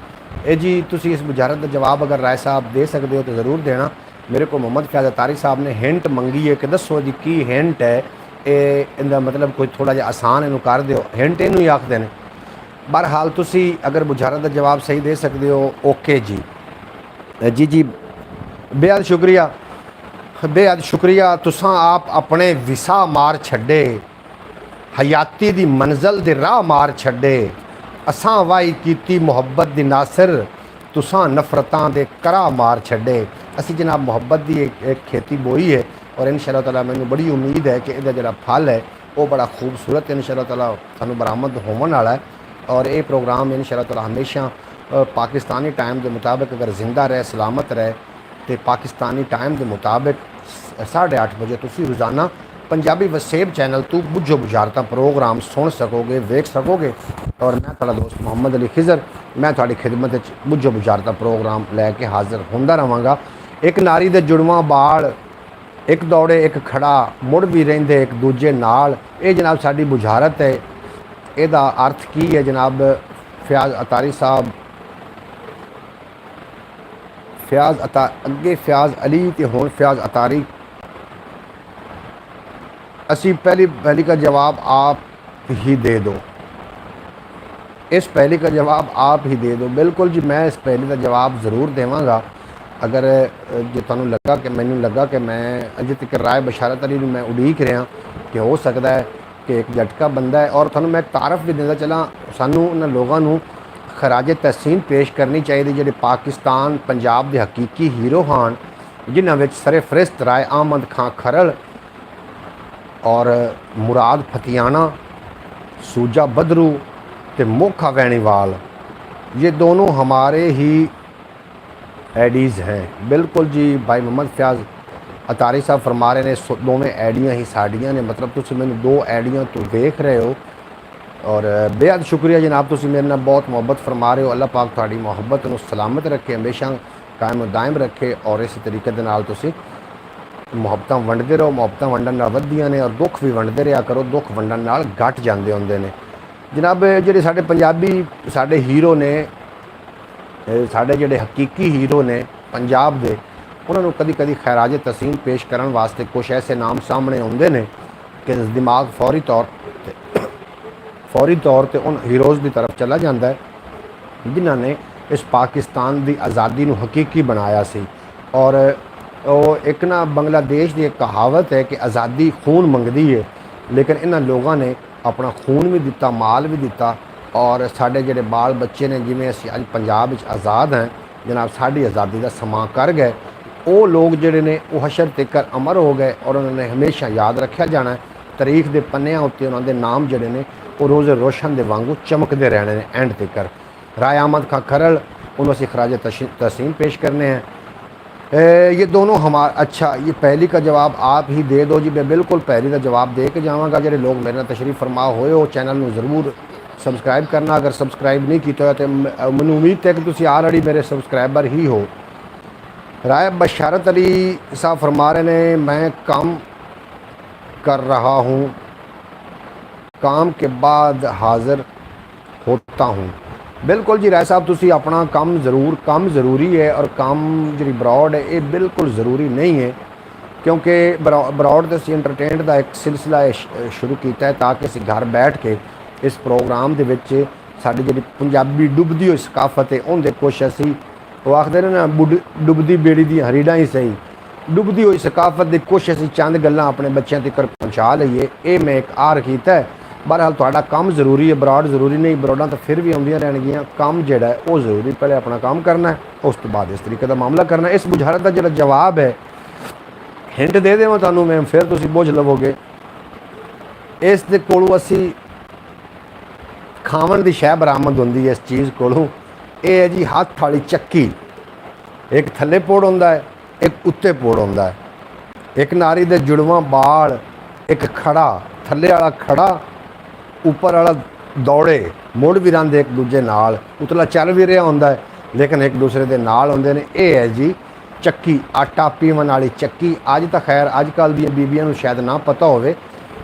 ए जी तुसीं इस बुझारत का जवाब अगर राय साहब दे सकते हो तो ज़रूर देना। मेरे को मोहम्मद फयाज अतारी साहब ने हिंट मंगी है कि दसो जी की हिंट है, इहदा मतलब कोई थोड़ा जिहा आसान इनू कर दिओ। हिंट इनू ही आखदे ने। बहरहाल तुसी अगर बुझारत का जवाब सही दे सकते हो, ओके जी। जी बेहद शुक्रिया। तुसां आप अपने विसा मार छड्डे, हयाती दी मंजिल दे राह मार छड्डे। असां वाही कीती मुहब्बत दी नासिर, तुसां नफरतां दे करा मार छड्डे। असी जनाब मुहब्बत दी एक खेती बोई है और इंशाअल्लाह ताला मैनूं बड़ी उम्मीद है कि इहदा जिहड़ा फल है वो बड़ा खूबसूरत इंशाअल्लाह ताला सानूं बरामद होवन वाला है। और ये प्रोग्राम इंशाअल्लाह ताला हमेशा पाकिस्तानी टाइम के मुताबिक अगर जिंदा रहे, सलामत रहे तो पाकिस्तानी टाइम के मुताबिक 8:30 बजे तुसीं रोज़ाना पंजाबी वसेब चैनल तो बुझो बुझारतां प्रोग्राम सुन सकोगे, वेख सकोगे। और मैं तुहाडा दोस्त मोहम्मद अली खिजर, मैं तुहाडी खिदमत बुझो बुझारतां प्रोग्राम लैके हाज़र होंदा रहांगा। एक नारी दे जुड़वा बाल, एक दौड़े एक खड़ा, मुड़ भी रहिंदे एक दूजे नाल। ये जनाब साडी बुझारत है। ਇਹਦਾ अर्थ की है जनाब फयाज अतारी साहब? फ़याज़ अता अगे फ़याज़ अली तो हुण फ़याज़ अतारी। असी पहली का जवाब आप ही दे दो। इस पहली का जवाब आप ही दे दो। बिल्कुल जी, मैं इस पहली का जवाब ज़रूर देवांगा। अगर जो तुहानूं लगा कि मैनूं लगा कि मैं अजे तक राय बशारत अली नूं मैं उड़ीक रहा कि हो सकता है कि एक झटका बंदा है। और तुहानूं मैं तारफ भी देंदा चला, सानूं उन्हां लोगों नूं खराज तहसीन पेश करनी चाहिए जिहड़े पाकिस्तान पंजाब के हकीकी हीरो हैं, जिन्हां विच सरफरिस्त राय अहमद खां खरड़ और मुराद फतियाना, सूजा बदरू ते मोखा वैनीवाल, ये दोनों हमारे ही एडीज़ हैं। बिल्कुल जी, भाई मोहम्मद फ़याज़ अतारी साहब फरमा रहे ने दोवें एडियाँ ही साड़ियाँ ने, मतलब तुसीं मैनूं दो एडियाँ तो देख रहे हो। और बेहद शुक्रिया जनाब, तुसीं मेरे नाल बहुत मुहब्बत फरमा रहे हो। अल्लाह पाक तुहाडी मुहब्बत नूं सलामत रखे, हमेशा कायम दायम रखे। और इस तरीके दे नाल तुसीं मुहब्बतां वंडदे रहो। मुहब्बतां वंडण नाल वधदियां ने और दुख भी वंडदे रहा करो, दुख वंडण नाल घट जांदे हुंदे ने। जनाब जिहड़े साडे पंजाबी साडे हीरो ने, साडे जिहड़े हकीकी हीरो ने पंजाब दे, उन्होंने कभी कभी खैराज तहसीन पेश करने वास्ते कुछ ऐसे नाम सामने आते हैं कि दिमाग फौरी तौर पर उन हीरोज़ की तरफ चला जाता है जिन्होंने इस पाकिस्तान की आज़ादी नूं हकीकी बनाया सी। और एक ना बांग्लादेश की एक कहावत है कि आज़ादी खून मंगती है, लेकिन इन्होंने लोगों ने अपना खून भी दिता, माल भी दिता। और साढ़े जिहड़े बाल बच्चे ने, जिमें असीं अज पंजाब विच आज़ाद हैं जनाब, साड़ी आज़ादी का समा कर गए, वो लोग जिहड़े ने वो हशर तकर अमर हो गए और उन्होंने हमेशा याद रखा जाना है। तारीख के पन्नियां उत्ते उन्होंने नाम जिहड़े ने वो रोज़ रोशन के वांगू चमकते रहने ने एंड तकर। राय अहमद खां खरड़, उन्होंने असीं खराज तहसीन पेश करने हैं। ये दोनों हमारा, अच्छा ये पहली का जवाब आप ही दे दो जी। मैं बिल्कुल पहली का जवाब दे के जावांगा। जिहड़े लोग मेरे नाल तशरीफ फरमा होए हो, चैनल में ज़रूर सबसक्राइब करना। अगर सबसक्राइब नहीं किया तो मैनूं उम्मीद है कि तुसीं ऑलरेडी मेरे सबसक्राइबर ही हो। राय बशारत अली साहब फरमा रहे ने, मैं काम कर रहा हूँ, काम के बाद हाज़िर होता हूँ। बिल्कुल जी राय साहब, तुसी अपना काम ज़रूरी है। और काम जी ब्रॉड है ये बिल्कुल ज़रूरी नहीं है, क्योंकि ब्रॉड तो एंटरटेनमेंट का एक सिलसिला शुरू किया है ताकि असीं घर बैठ के इस प्रोग्राम के साड़ी जी पंजाबी डुबदी हुई सकाफत है उनके कुछ असीं वो आखते हैं ना, डुबदी बेड़ी दी हरीडां ही सही, डुबदी हुई सकाफत की कुछ असीं चंद गल्लां अपने बच्चों तक पहुँचा लीए। ये मैं एक आर किया है। बहरहाल तुहाडा काम ज़रूरी है, ब्रॉड ज़रूरी नहीं। ब्रॉडां तो फिर भी आउंदियां रहणगियां, काम जिहड़ा है वो ज़रूरी। पहले अपना काम करना है, उस तो बाद इस तरीके का मामला करना है। इस बुझारत का जिहड़ा जवाब है, हिंट दे देवां तुहानूं मैं, फिर तुसीं बुझ लवोगे। इस दे कोलों असीं खावन की शै बरामद होंदी है इस चीज़ कोलों। ये है जी हत्थ वाली चक्की। एक थल्ले पोड़ होंदा है, एक उत्ते पोड़ होंदा है। एक नारी दे जुड़वां बाल, एक खड़ा, थल्ले वाला खड़ा, उपर वाला दौड़े, मुड़ भी रहिंदे एक दूजे नाल, उतला चल भी रहा होंदा है लेकिन एक दूसरे के नाल होंदे ने। ये है जी चक्की, आटा पीवन वाली चक्की। अज तो खैर अजकल दी बीबियां नूं शायद ना पता होवे,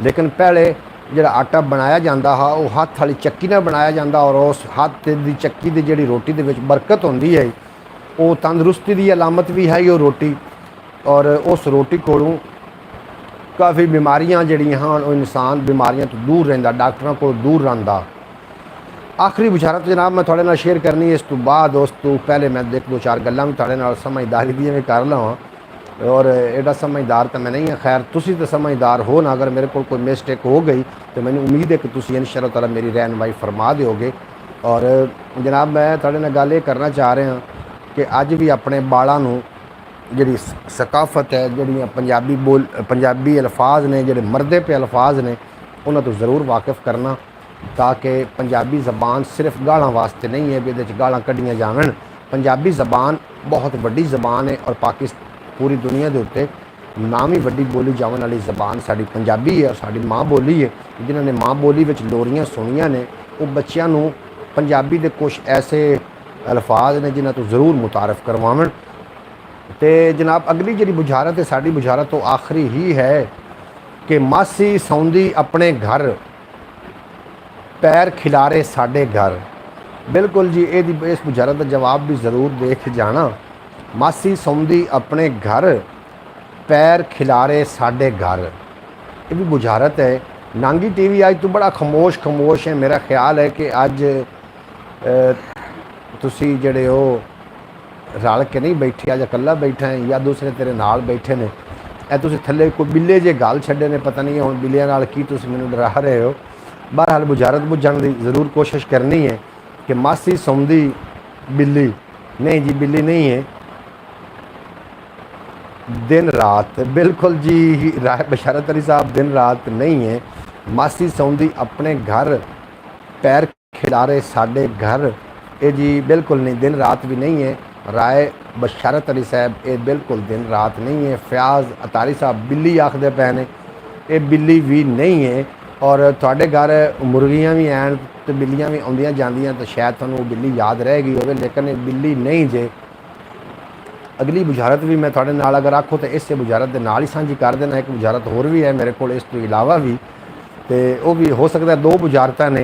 लेकिन पहले जिहड़ा आटा बनाया जाता हा वो हत्थ वाली चक्की नाल बनाया जाता। और उस हत्थ की चक्की की जिहड़ी रोटी दे विच बरकत होंदी है, वो तंदरुस्ती की अलामत भी है वो रोटी। और उस रोटी कोलों काफ़ी बीमारियां जिहड़ियां हैं वो इंसान बीमारियां तो दूर रहिंदा, डॉक्टरों को दूर रहिंदा। आखिरी बुझारत जनाब मैं थोड़े नाल शेयर करनी है। इस तो बाद उस तो पहले मैं एक दो चार गल्लां भी थोड़े नाल समझदारी दी भी कर लवां। और एडा समझदार तो मैं नहीं है, खैर तुसी तो समझदार हो ना। अगर मेरे को कोई मिस्टेक हो गई तो मैंने उम्मीद है कि तुसी इंशाअल्लाह ताला मेरी रहनुमाई फरमा दोगे। और जनाब मैं थोड़े नाल गल ये करना चाह रहा कि अज भी अपने बालों नूं जिहड़ी सकाफत है, जिहड़ियां पंजाबी अल्फाज ने, जिहड़े मरदे पे अल्फाज ने, उन्हां तो ज़रूर वाकिफ करना, ताकि पंजाबी ज़बान सिर्फ गालां वास्ते नहीं है भी इहदे च गालां कढ़ियां जावन। पंजाबी ज़बान बहुत वड्डी ज़बान है और पूरी दुनिया के उत्ते नाम ही वड्डी बोली जाने वाली ज़बान साड़ी पंजाबी है और साड़ी माँ बोली है। जिन्होंने माँ बोली में लोरियां सुनिया ने, वो बच्चों नूं पंजाबी के कुछ ऐसे अल्फाज ने जिन्हों तो ज़रूर मुतारफ़ करवावन। तो जनाब अगली जी बुझारत है, साड़ी बुझारत तो आखिरी ही है कि मासी सौंदी अपने घर, पैर खिलारे साडे घर। बिल्कुल जी, इस बुझारत का जवाब भी ज़रूर देख जाना। ਮਾਸੀ ਸੌਂਦੀ ਆਪਣੇ ਘਰ, ਪੈਰ ਖਿਲਾਰੇ ਸਾਡੇ घर। ये भी बुझारत है। नांगी टीवी अज तो बड़ा खमोश है। मेरा ख्याल है कि अज तुसी जड़े हो रल के नहीं बैठे, अज अकला बैठा है या दूसरे तेरे नाल बैठे ने, ए तुसी थले कोई बिल्ले जे गल छड्डे ने, पता नहीं हुण बिल्लियां नाल की तुसी मैनूं डरा रहे हो। बहरहाल बुझारत बुझण दी जरूर कोशिश करनी है कि मासी सौंदी बिल्ली नहीं जी, बिल्ली नहीं है, दिन रात। बिल्कुल जी बशारत अली साहब, दिन रात नहीं है। मासी सौंदी अपने घर, पैर खिलारे साडे घर। ये जी बिल्कुल नहीं, दिन रात भी नहीं है। राय बशारत अली साहब, ये बिल्कुल दिन रात नहीं है। फयाज अतारी साहब बिल्ली आखदे पे ने, ये बिल्ली भी नहीं है। और तुहाडे घर मुर्गियां भी हैं तो बिल्लियां भी आउंदियां जांदियां, तो शायद तुहानूं बिल्ली याद रह गई होवे, लेकिन ये बिल्ली नहीं जे। अगली बुझारत भी मैं थोड़े नाल अगर आखो तो इस बुझारत के नाल ही साझी कर देना। एक बुझारत होर भी है मेरे को इस तो इलावा भी, तो वह भी हो सकता है। दो बुझारतां ने,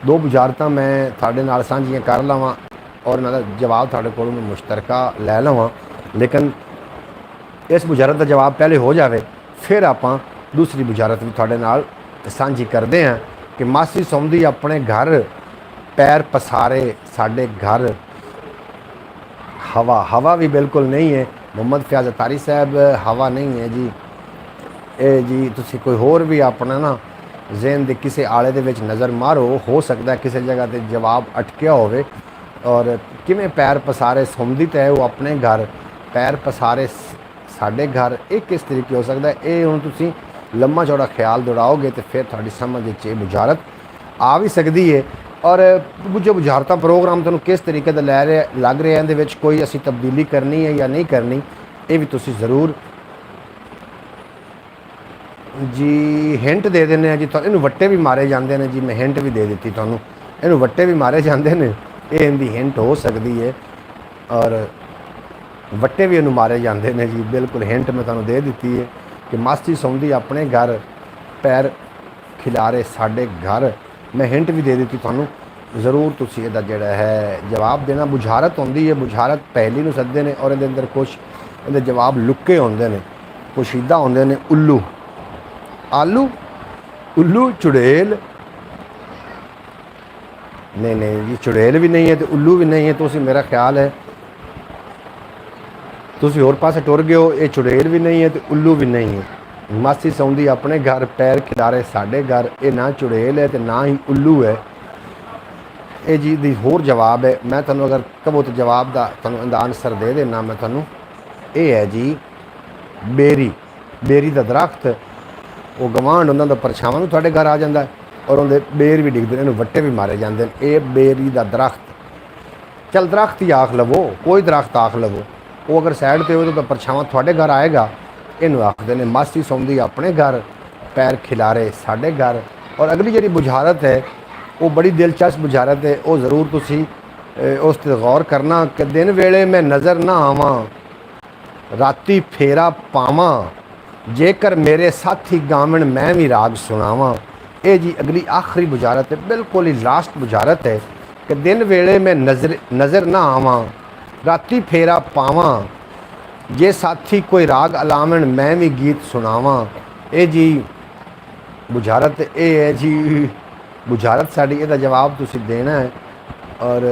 दो बुझारतां मैं थोड़े नाल साझियां कर लवां और इन्हां जवाब थोड़े कोलों मैं मुश्तरका लै लवां। लेकिन इस बुझारत का जवाब पहले हो जाए, फिर आपां दूसरी बुझारत भी थोड़े नाल साझी करते हैं कि मासी सौंदी अपने घर, पैर पसारे साडे घर। हवा, हवा भी बिल्कुल नहीं है। मोहम्मद फयाज अतारी साहब, हवा नहीं है जी। ये जी तुसी कोई होर भी अपना ना जहन के किसी आले दे विच नज़र मारो, हो सकता है किसी जगह पर जवाब अटकिया होवे। और किवें पैर पसारे सौंदी तो है वो अपने घर, पैर पसारे साडे घर, ये किस तरीके हो सकता है? ये हुण तुसी लम्मा चौड़ा ख्याल दौड़ाओगे तो फिर थोड़ी समझ ये बुझारत आ भी सकती है। और जो बुझारतां प्रोग्राम तुहानूं किस तरीके का लै रहे लग रहा है, इहदे कोई असी तब्दीली करनी है या नहीं करनी, ये भी तुसी ज़रूर जी हिंट दे देने जी। इनू वट्टे भी मारे जाते हैं जी, मैं हिंट भी दे दी तुहानूं, इनू वट्टे भी मारे जाते हैं, ये इनकी हिंट हो सकती है। और वट्टे भी इनू मारे जाते हैं जी, बिल्कुल हिंट मैं तुहानूं दे दी है कि मासी सौंदी अपने घर, पैर खिलारे साडे घर। मैं हिंट भी दे दी तुहानूं, जरूर तुसी इहदा जिहड़ा है जवाब देना। बुझारत होंदी है, बुझारत पहली नूं सददे ने और इहदे अंदर कुछ इहदे जवाब लुके होंदे ने, पोशीदा होंदे ने। उल्लू, आलू, उल्लू, चुड़ेल नहीं, नहीं जी चुड़ेल भी नहीं है तो उल्लू भी नहीं है। तुसी मेरा ख्याल है तुसी होर पासे टुर गए हो। ये चुड़ेल भी नहीं है तो उल्लू भी नहीं है। मासी सौंदी अपने घर, पैर खिलारे साडे घर, ये ना चुड़ेल है तो ना ही उल्लू है। ये जी दी होर जवाब है। मैं तुहानूं अगर कहो तो जवाब का तुहानूं इहदा आंसर दे देना मैं तुहानूं। ये है जी बेरी, बेरी का दरख्त। वो गवांढ उन्होंने परछावां तुहाडे घर आ जाता है और उन्हें बेर भी डिगते हैं, इन्हूं वट्टे भी मारे जाते हैं। ये बेरी का दरख्त, चल दरख्त ही आख लवो, कोई दरख्त आख लवो, वो अगर साइड पर हो तो परछावां तुहाडे घर आएगा। इनू आखते हैं मासी सौंदी अपने घर, पैर खिलारे साडे घर। और अगली जी बुझारत है वो बड़ी दिलचस्प बुझारत है, वो ज़रूर तुसी उस पर गौर करना कि दिन वेले मैं नज़र ना आवां, राती फेरा पावां, जेकर मेरे साथी गावण मैं भी राग सुनावां। ये जी अगली आखिरी बुझारत है, बिल्कुल ही लास्ट बुझारत है कि दिन वेले मैं नज़र ना आवां, राती फेरा पावां, जे साथी कोई राग अलावण मैं भी गीत सुनावां। ये जी बुझारत ये है जी, बुझारत साड़ी इहदा जवाब तुसी देना है। और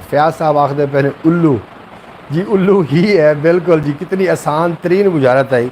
फयाज साहब आखदे पे ने उल्लू, जी उल्लू ही है, बिल्कुल जी। कितनी आसान तरीन बुझारत है,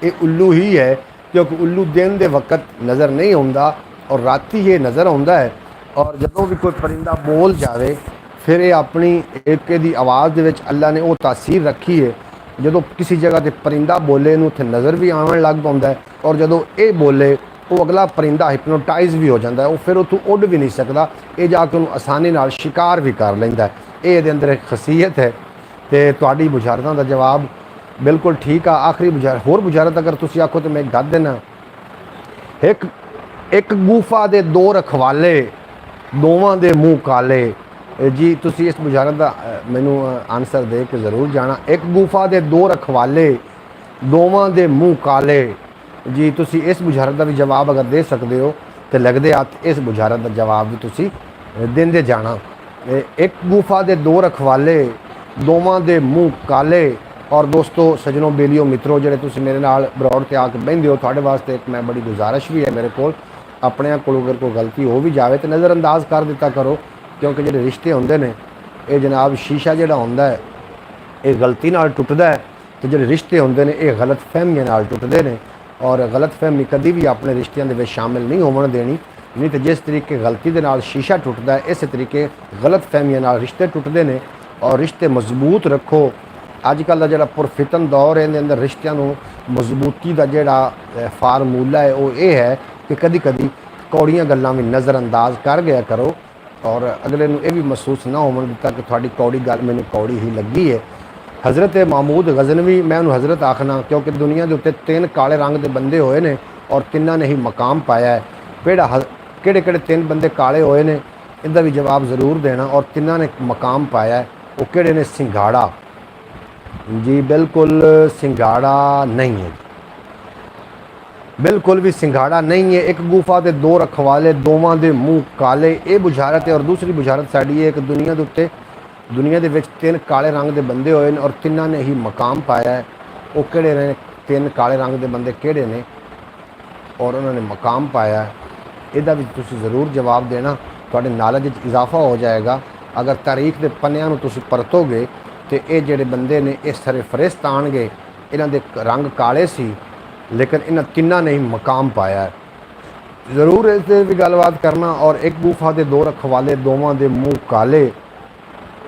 ये उल्लू ही है, क्योंकि उल्लू दिन दे वक्त नज़र नहीं आउंदा और राती ये नज़र आउंदा है। और जदों भी कोई परिंदा बोल जाए फिर ये अपनी एक दी आवाज़ दे विच अल्लाह ने वो तासीर रखी है, जदों किसी जगह ते परिंदा बोले इनू उत्थे नज़र भी आवन लग पाउंदा है। और जदों ये बोले वो अगला परिंदा हिप्नोटाइज भी हो जाता है, वो फिर उतों उड़ भी नहीं सकता, ये जाके उन्होंने आसानी नाल शिकार भी कर लेंदा है। ये इहदे अंदर एक खसीयत है। तो तुहाडी बुझारतां दा जवाब बिल्कुल ठीक आ। आखिरी होर बुझारत अगर तुसी आखो तो मैं गद देना। एक गुफा दे दो रखवाले, दोवां दे मूँह काले। जी तुसी इस बुझारत दा मैनू आंसर दे के ज़रूर जाना। एक गुफा दे दो रखवाले, दोवां दे मूँह काले। जी तुसी इस बुझारत का भी जवाब अगर दे सकते हो तो लगते हथ इस बुझारत का जवाब भी तुसी देंदे जाना। एक गुफा दे दो रखवाले, दोवां दे मूँह काले, और दोस्तों सजनों बेलियो मित्रों ਜਿਹੜੇ ਤੁਸੀਂ ਮੇਰੇ ਨਾਲ ਬਰੋਡ ਤੇ ਆ ਕੇ ਬਹਿੰਦੇ ਹੋ ਤੁਹਾਡੇ ਵਾਸਤੇ ਇੱਕ ਮੈਂ ਬੜੀ ਗੁਜ਼ਾਰਿਸ਼ ਵੀ ਹੈ ਮੇਰੇ ਕੋਲ ਆਪਣੇ ਕੋਲ ਅਗਰ ਕੋਈ ਗਲਤੀ ਹੋ ਵੀ ਜਾਵੇ ਤੇ ਨਜ਼ਰਅੰਦਾਜ਼ ਕਰ ਦਿੱਤਾ ਕਰੋ ਕਿਉਂਕਿ ਜਿਹੜੇ ਰਿਸ਼ਤੇ ਹੁੰਦੇ ਨੇ ਇਹ ਜਨਾਬ ਸ਼ੀਸ਼ਾ ਜਿਹੜਾ ਹੁੰਦਾ ਹੈ ਇਹ ਗਲਤੀ ਨਾਲ ਟੁੱਟਦਾ ਹੈ ਤੇ ਜਿਹੜੇ ਰਿਸ਼ਤੇ ਹੁੰਦੇ ਨੇ ਇਹ ਗਲਤ ਫਹਿਮੀਆਂ ਨਾਲ ਟੁੱਟਦੇ ਨੇ ਔਰ ਗਲਤ ਫਹਿਮੀ ਕਦੀ ਵੀ ਆਪਣੇ ਰਿਸ਼ਤਿਆਂ ਦੇ ਵਿੱਚ ਸ਼ਾਮਿਲ ਨਹੀਂ ਹੋਣ ਦੇਣੀ ਨਹੀਂ ਤੇ ਜਿਸ ਤਰੀਕੇ ਗਲਤੀ ਦੇ ਨਾਲ ਸ਼ੀਸ਼ਾ ਟੁੱਟਦਾ ਹੈ ਇਸੇ ਤਰੀਕੇ ਗਲਤ ਫਹਿਮੀਆਂ ਨਾਲ ਰਿਸ਼ਤੇ ਟੁੱਟਦੇ ਨੇ ਔਰ ਰਿਸ਼ਤੇ ਮਜ਼ਬੂਤ ਰੱਖੋ ਅੱਜ ਕੱਲ੍ਹ ਦਾ ਜਿਹੜਾ ਪੁਰਫਿਤਨ ਦੌਰ ਹੈ ਇਹਦੇ ਅੰਦਰ ਰਿਸ਼ਤਿਆਂ ਨੂੰ ਮਜ਼ਬੂਤੀ ਦਾ ਜਿਹੜਾ ਫਾਰਮੂਲਾ ਹੈ ਉਹ ਇਹ ਹੈ ਕਿ ਕਦੀ ਕਦੀ ਕੌੜੀਆਂ ਗੱਲਾਂ ਵੀ ਨਜ਼ਰਅੰਦਾਜ਼ ਕਰ ਗਿਆ ਕਰੋ ਔਰ ਅਗਲੇ ਨੂੰ ਇਹ ਵੀ ਮਹਿਸੂਸ ਨਾ ਹੋਣ ਦਿੱਤਾ ਕਿ ਤੁਹਾਡੀ ਕੌੜੀ ਗੱਲ ਮੈਨੂੰ ਕੌੜੀ ਹੀ ਲੱਗੀ ਹੈ हज़रत महमूद गज़नवी मैं उन्होंने हज़रत आखना क्योंकि दुनिया के उत्ते 3 काले रंग के बंदे होए ने और तिन्हों ने ही मकाम पाया है केड़ा केड़े केड़े 3 बंदे काले होए ने इनका भी जवाब ज़रूर देना और तिन्हों ने मकाम पाया है वो केड़े ने सिंघाड़ा जी बिल्कुल सिंघाड़ा नहीं है बिल्कुल भी सिंघाड़ा नहीं है एक गुफा के 2 रखवाले दोवां दे मुँह काले ये बुझारत है और दूसरी बुझारत साड़ी है एक दुनिया के उत्ते दुनिया के 3 काले रंग के बंदे होए और तिन्हों ने ही मकाम पाया है वो किहड़े ने 3 काले रंग के बंदे किहड़े ने और उन्होंने मकाम पाया है इहदा भी तुसीं ज़रूर जवाब देना तुहाडे नॉलेज इजाफा हो जाएगा अगर तारीख के पन्नियां नूं तुसीं परतोगे तो ये जिहड़े बंदे ने इस सरे फरिश्त आउणगे इन्हां दे रंग काले सी लेकिन इन्हां तिन्हां ने ही मकाम पाया है ज़रूर इस ते भी गलबात करना और एक गुफा के 2 रखवाले दोवां दे मूँह काले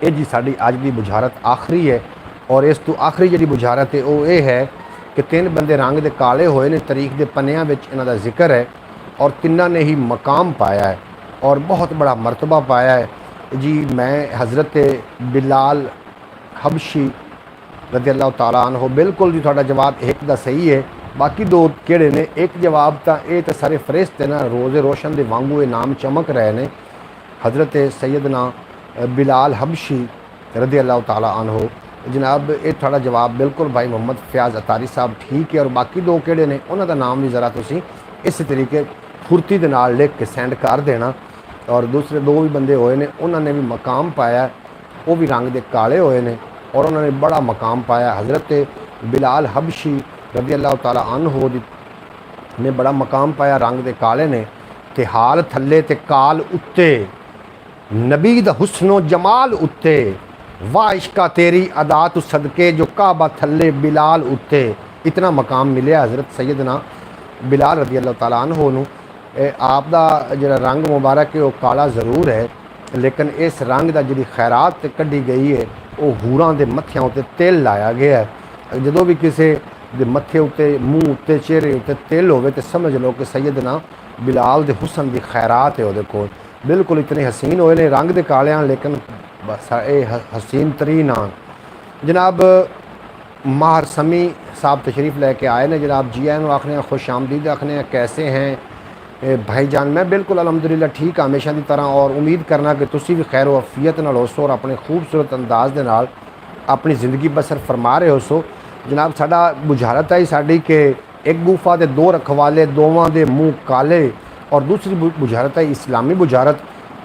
ये जी साड़ी अज की बुझारत आखिरी है और इस तो आखिरी जी बुझारत है वो ये है कि 3 बंदे रंग के काले होए ने तारीख के पन्नियां विच इन्हां दा जिक्र है और तिन्हां ने ही मकाम पाया है और बहुत बड़ा मरतबा पाया है जी मैं हज़रत बिलाल हबशी रज़ी अल्लाह तआला अन्हु बिल्कुल जी तुहाडा जवाब एक दा सही है बाकी 2 किहड़े ने एक जवाब तो सारे फरिश्ते ना रोज़े रोशन के वांगू ये नाम चमक रहे हैं हज़रत सैयदना बिलाल हबशी रज़ी अल्लाह ताला अन्हु जनाब ये थोड़ा जवाब बिल्कुल भाई मोहम्मद फयाज अतारी साहब ठीक है और बाकी 2 किहड़े ने उन्हां दा नाम भी ज़रा तुसीं इस तरीके फुर्ती दे नाल लिख के सेंड कर देना और दूसरे 2 भी बंदे होए ने उन्होंने भी मकाम पाया वो भी रंग दे काले होए ने और उन्होंने बड़ा मकाम पाया हज़रत बिलाल हबशी रज़ी अल्लाह ताला अन्हु ने बड़ा मकाम पाया रंग दे काले ने ते हाल थल्ले ते काल उत्ते नबी दा हुस्नो जमाल उत्ते वाह इश्का तेरी अदा तू सदके जो काबा थल्ले बिलाल उत्ते इतना मकाम मिले हज़रत सैयदना बिलाल रज़ी अल्लाह तआला अन्हु नूं आप दा जिहड़ा रंग मुबारक है वो काला ज़रूर है लेकिन इस रंग दा जिहड़ी खैरात कढ़ी गई है वो हूरां दे मत्थियां उत्ते तेल लाया गया है जदों भी किसी दे मत्थे उत्ते मूँह उत्ते चेहरे उत्ते तेल होवे ते समझ लो कि सैयदना बिलाल दे हुसन दी खैरात है उहदे कोल बिल्कुल इतने हसीन होए ने रंग दे काले लेकिन हसीन तरीन आन जनाब माहर समी साहब तशरीफ़ लैके आए ने जनाब जी आए आखने खुश आमदीद आखने कैसे हैं भाईजान मैं बिल्कुल अलहमदुलिल्लाह ठीक हमेशा की तरह और उम्मीद करना कि तुसी भी खैर वफीयत नाल होसो और अपने खूबसूरत अंदाज के नाल अपनी ज़िंदगी बसर फरमा रहे होसो जनाब साडा बुझारत है साड़ी कि एक गुफा के 2 रखवाले दोवां दे मूँह काले और दूसरी बुझारत है इस्लामी बुझारत